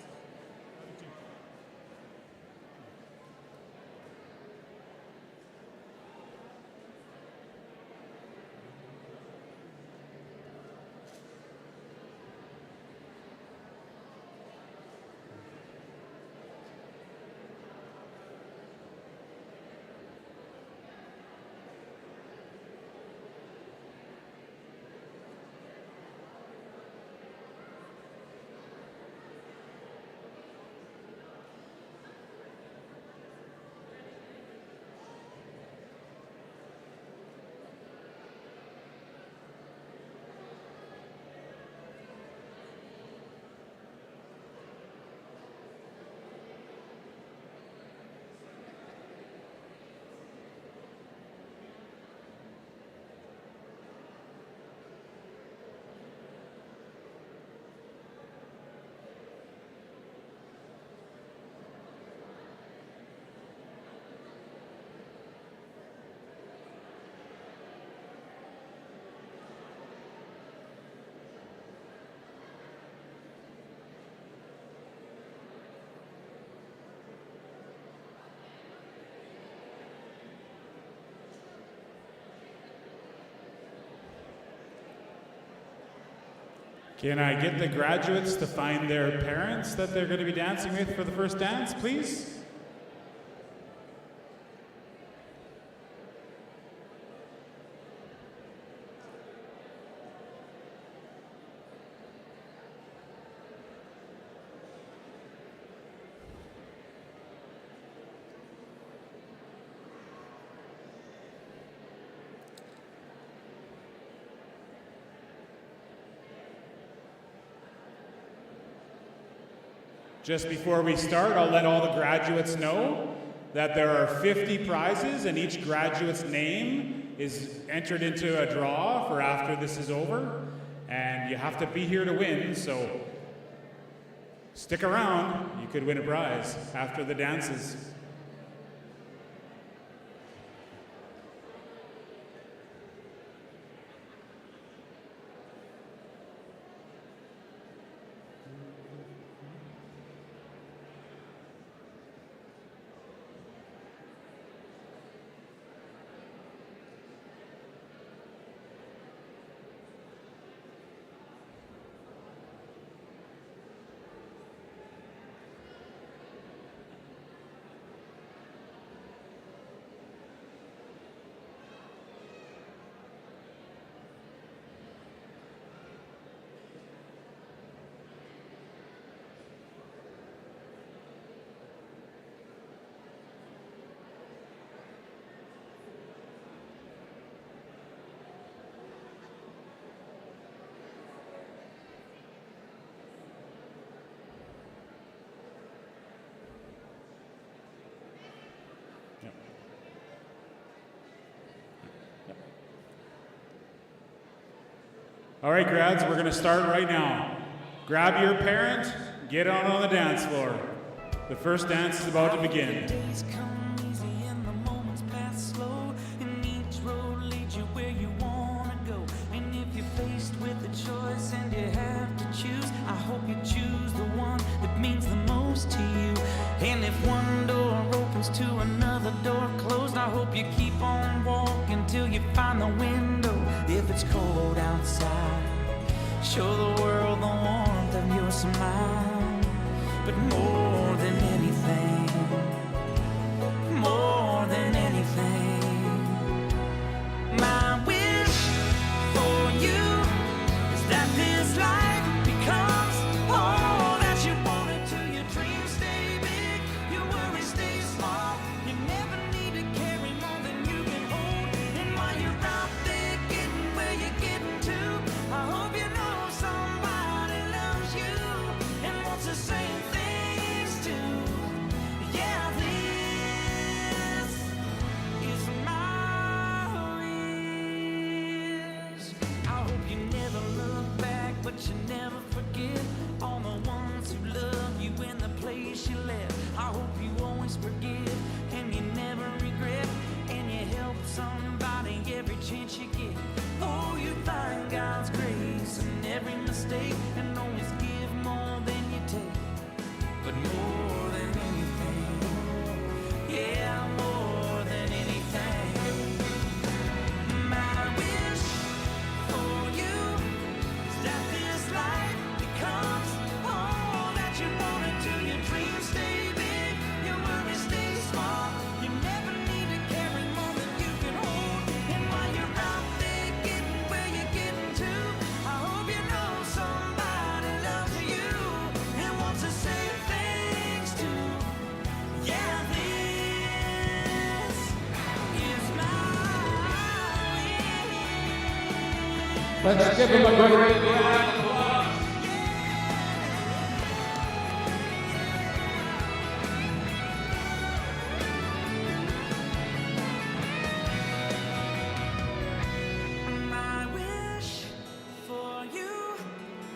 Speaker 1: Can I get the graduates to find their parents that they're going to be dancing with for the first dance, please? Just before we start, I'll let all the graduates know that there are 50 prizes, and each graduate's name is entered into a draw for after this is over. And you have to be here to win, so stick around. You could win a prize after the dances. All right, grads, we're going to start right now. Grab your parent, get on the dance floor. The first dance is about to begin.
Speaker 14: Days come easy and the moments pass slow, and each road leads you where you want to go. And if you're faced with a choice and you have to choose, I hope you choose the one that means the most to you. And if one door opens to another door closed, I hope you keep on walking till you find the window. If it's cold outside, show the world the warmth of your smile. But more than anything, my wish for you is that this life becomes all that you want it to. Your dreams stay big, your worries stay small. You never need to carry more than you can hold. And while you're out there getting where you're getting to, I hope you know somebody loves you and wants the same things too. Yeah, this is my wish. I hope you never look back, but you never forget all the ones who love you in the place you left. I hope you always forgive and you never regret, and you help somebody every chance you get. Oh, you find God's grace in every mistake and always give more than you take. But more than anything, yeah, more than anything, my wish for you is that this life becomes all that you want it to. Your dreams stay big, your worries stay small. You never need to carry more than you can hold. And while you're out there getting where you're getting to, I hope you know somebody loves you and wants the same things too. Yeah, this is my wish.
Speaker 3: Let's give him a great round of applause.
Speaker 14: My wish for you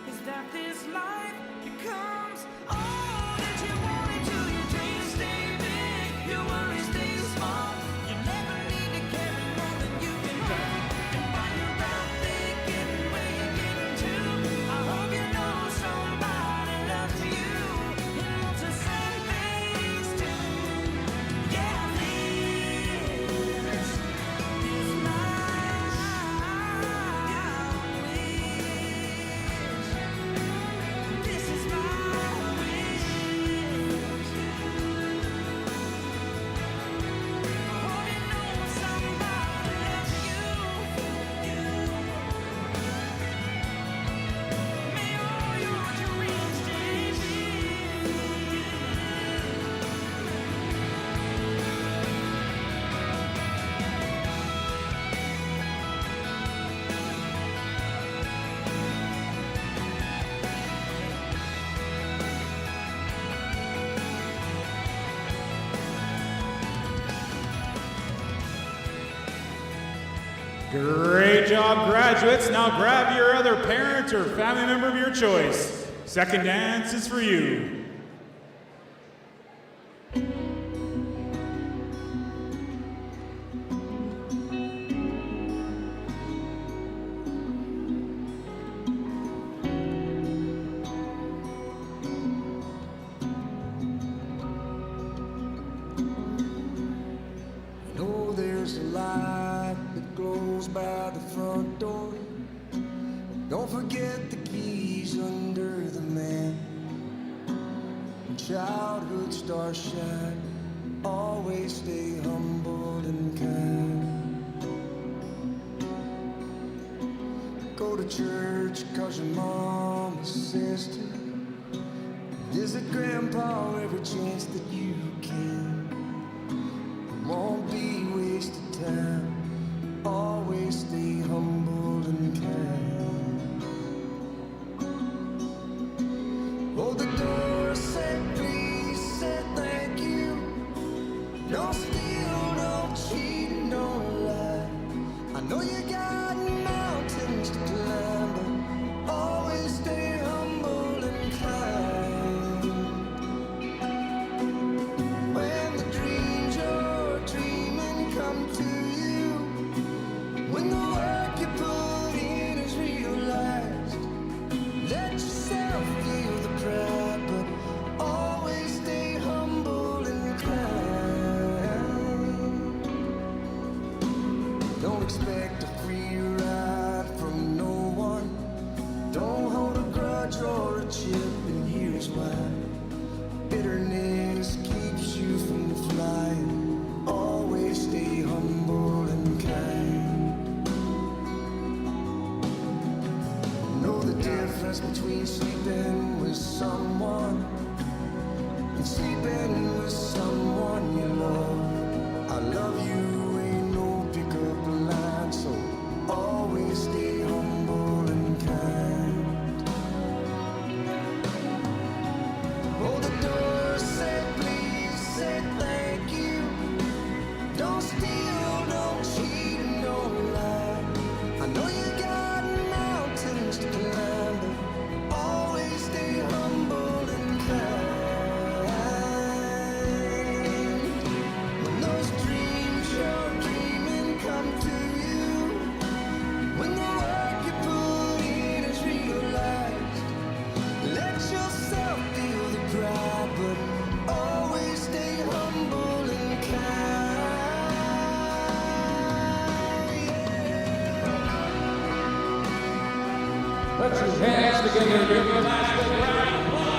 Speaker 14: is that this life becomes all that you want it to. Your dreams stay big, your worries stay small. You never need to carry more than you can hold. And while you're out there getting where you're getting to,
Speaker 1: Great job, graduates. Now grab your other parent or family member of your choice. Second dance is for you.
Speaker 14: There's a light that glows by the front door. Don't forget the keys under the mat. When childhood stars shine, always stay humble and kind. Go to church 'cause your mama says to. Visit grandpa every chance that you can. Won't be wasted time. Always stay humble and kind. Oh, the door said please, said thank you. Don't steal, don't cheat, don't lie. I know you got mountains to climb, but always stay humble and kind. When the dreams you're dreaming come to you, when the work you put in is realized, let yourself feel the pride, but always stay humble and kind. Don't expect a free ride from no one. Don't hold a grudge or a chip, and here's why. Bitterness keeps you from flying. Always stay humble and kind. Know the difference between sleeping with someone and sleeping with someone you love. I love you ain't no pickup line, so always stay humble and kind. Oh, the door said please, said thank you. Don't steal, don't cheat, and don't lie. I know you got mountains to climb, but always stay humble and kind. When those dreams you're dreaming come to you, when the work you put in is realized, let yourself feel the pride, but always stay humble and kind.
Speaker 15: Put your hands together, give me a nice big round of applause.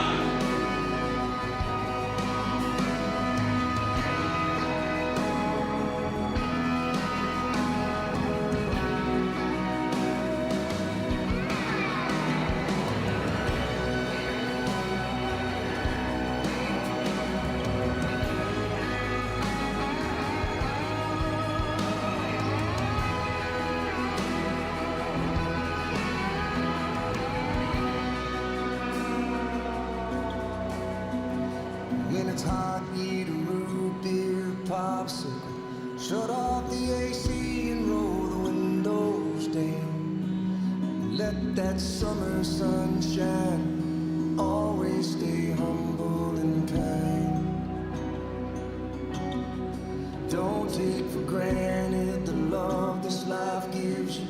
Speaker 14: When it's hot, eat a root beer popsicle. Shut off the AC and roll the windows down. Let that summer sun shine. Always stay humble and kind. Don't take for granted the love this life gives you.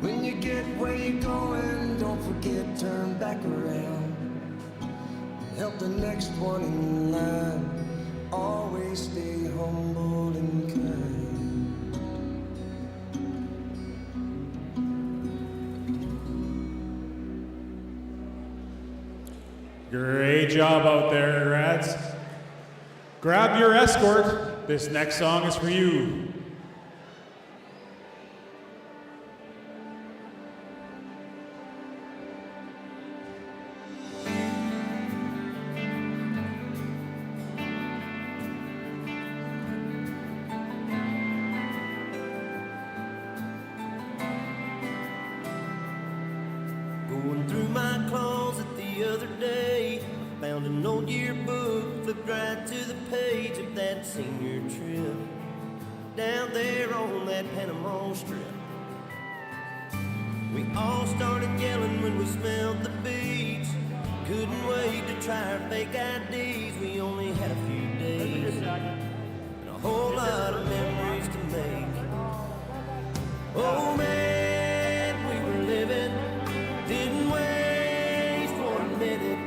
Speaker 14: When you get where you're going, don't forget, turn back around. Help the next one in line. Always stay humble and kind.
Speaker 1: Great job out there, grads. Grab your escort. This next song is for you.
Speaker 16: Going through my closet the other day, found an old yearbook, flipped right to the page of that senior trip. Down there on that Panama Strip, We all started yelling when we smelled the beach. Couldn't wait to try our fake IDs. We only had a few days and a whole lot of memories to make. Oh man, we were living, didn't waste one minute.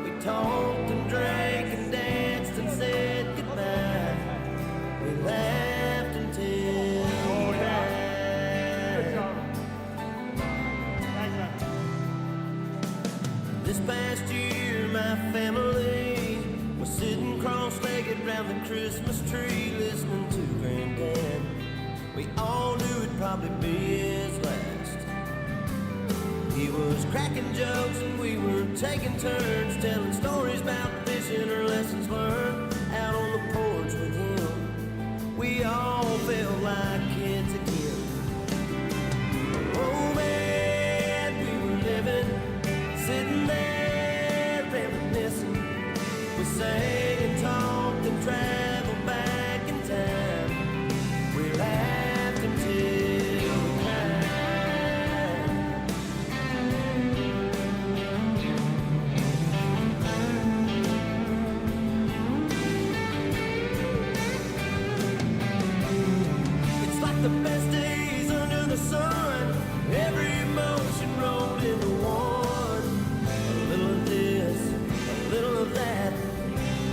Speaker 16: We talked and drank and danced and said goodbye. We laughed until we cried. This past year, my family was sitting cross-legged round the Christmas tree, listening to Granddad. We all knew it'd probably be his last. He was cracking jokes and we were taking turns, telling stories about fishing or lessons learned out on the porch with him. We all felt like kids again. Oh man, we were living, sitting there reminiscing. We sang and talked and traveled back in time. We laughed until we cried. It's like the best days under the sun. Every emotion rolled into one. A little of this, a little of that.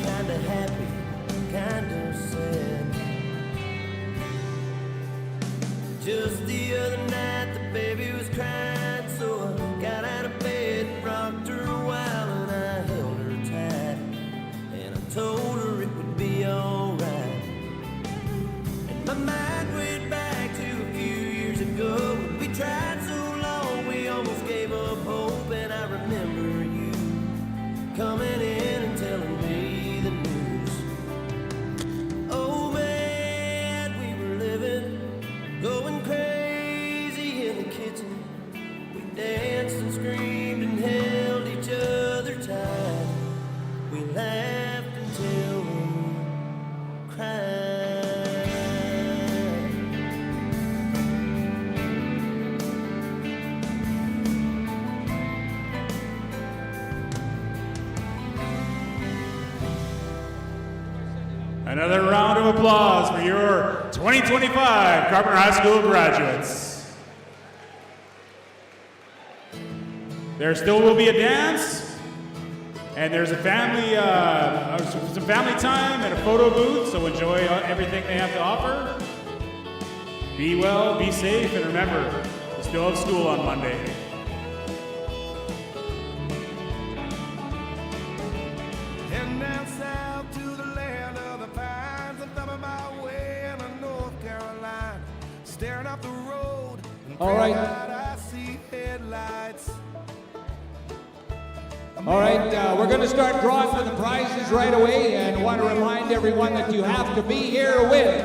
Speaker 16: Kinda happy, kinda sad. Just the other night, the baby was crying, so I got out of bed and rocked her a while, and I held her tight, and I told her it would be alright. And my mind went back to a few years ago. We tried so long, we almost gave up hope, and I remember you coming in and telling me the news. Oh man, we were living, going crazy in the kitchen. We danced and screamed and held each other tight. We laughed until we cried.
Speaker 1: Another round of applause for your 2025 Carpenter High School graduates. There still will be a dance, and there's a family, some family time and a photo booth, so enjoy everything they have to offer. Be well, be safe, and remember, you still have school on Monday.
Speaker 16: Heading down south to the land of the pines. I'm thumbing my way into North Carolina, staring up the road. And
Speaker 15: All right.
Speaker 16: I see headlights.
Speaker 15: All right, we're going to start drawing for the prizes right away, and want to remind everyone that you have to be here to win.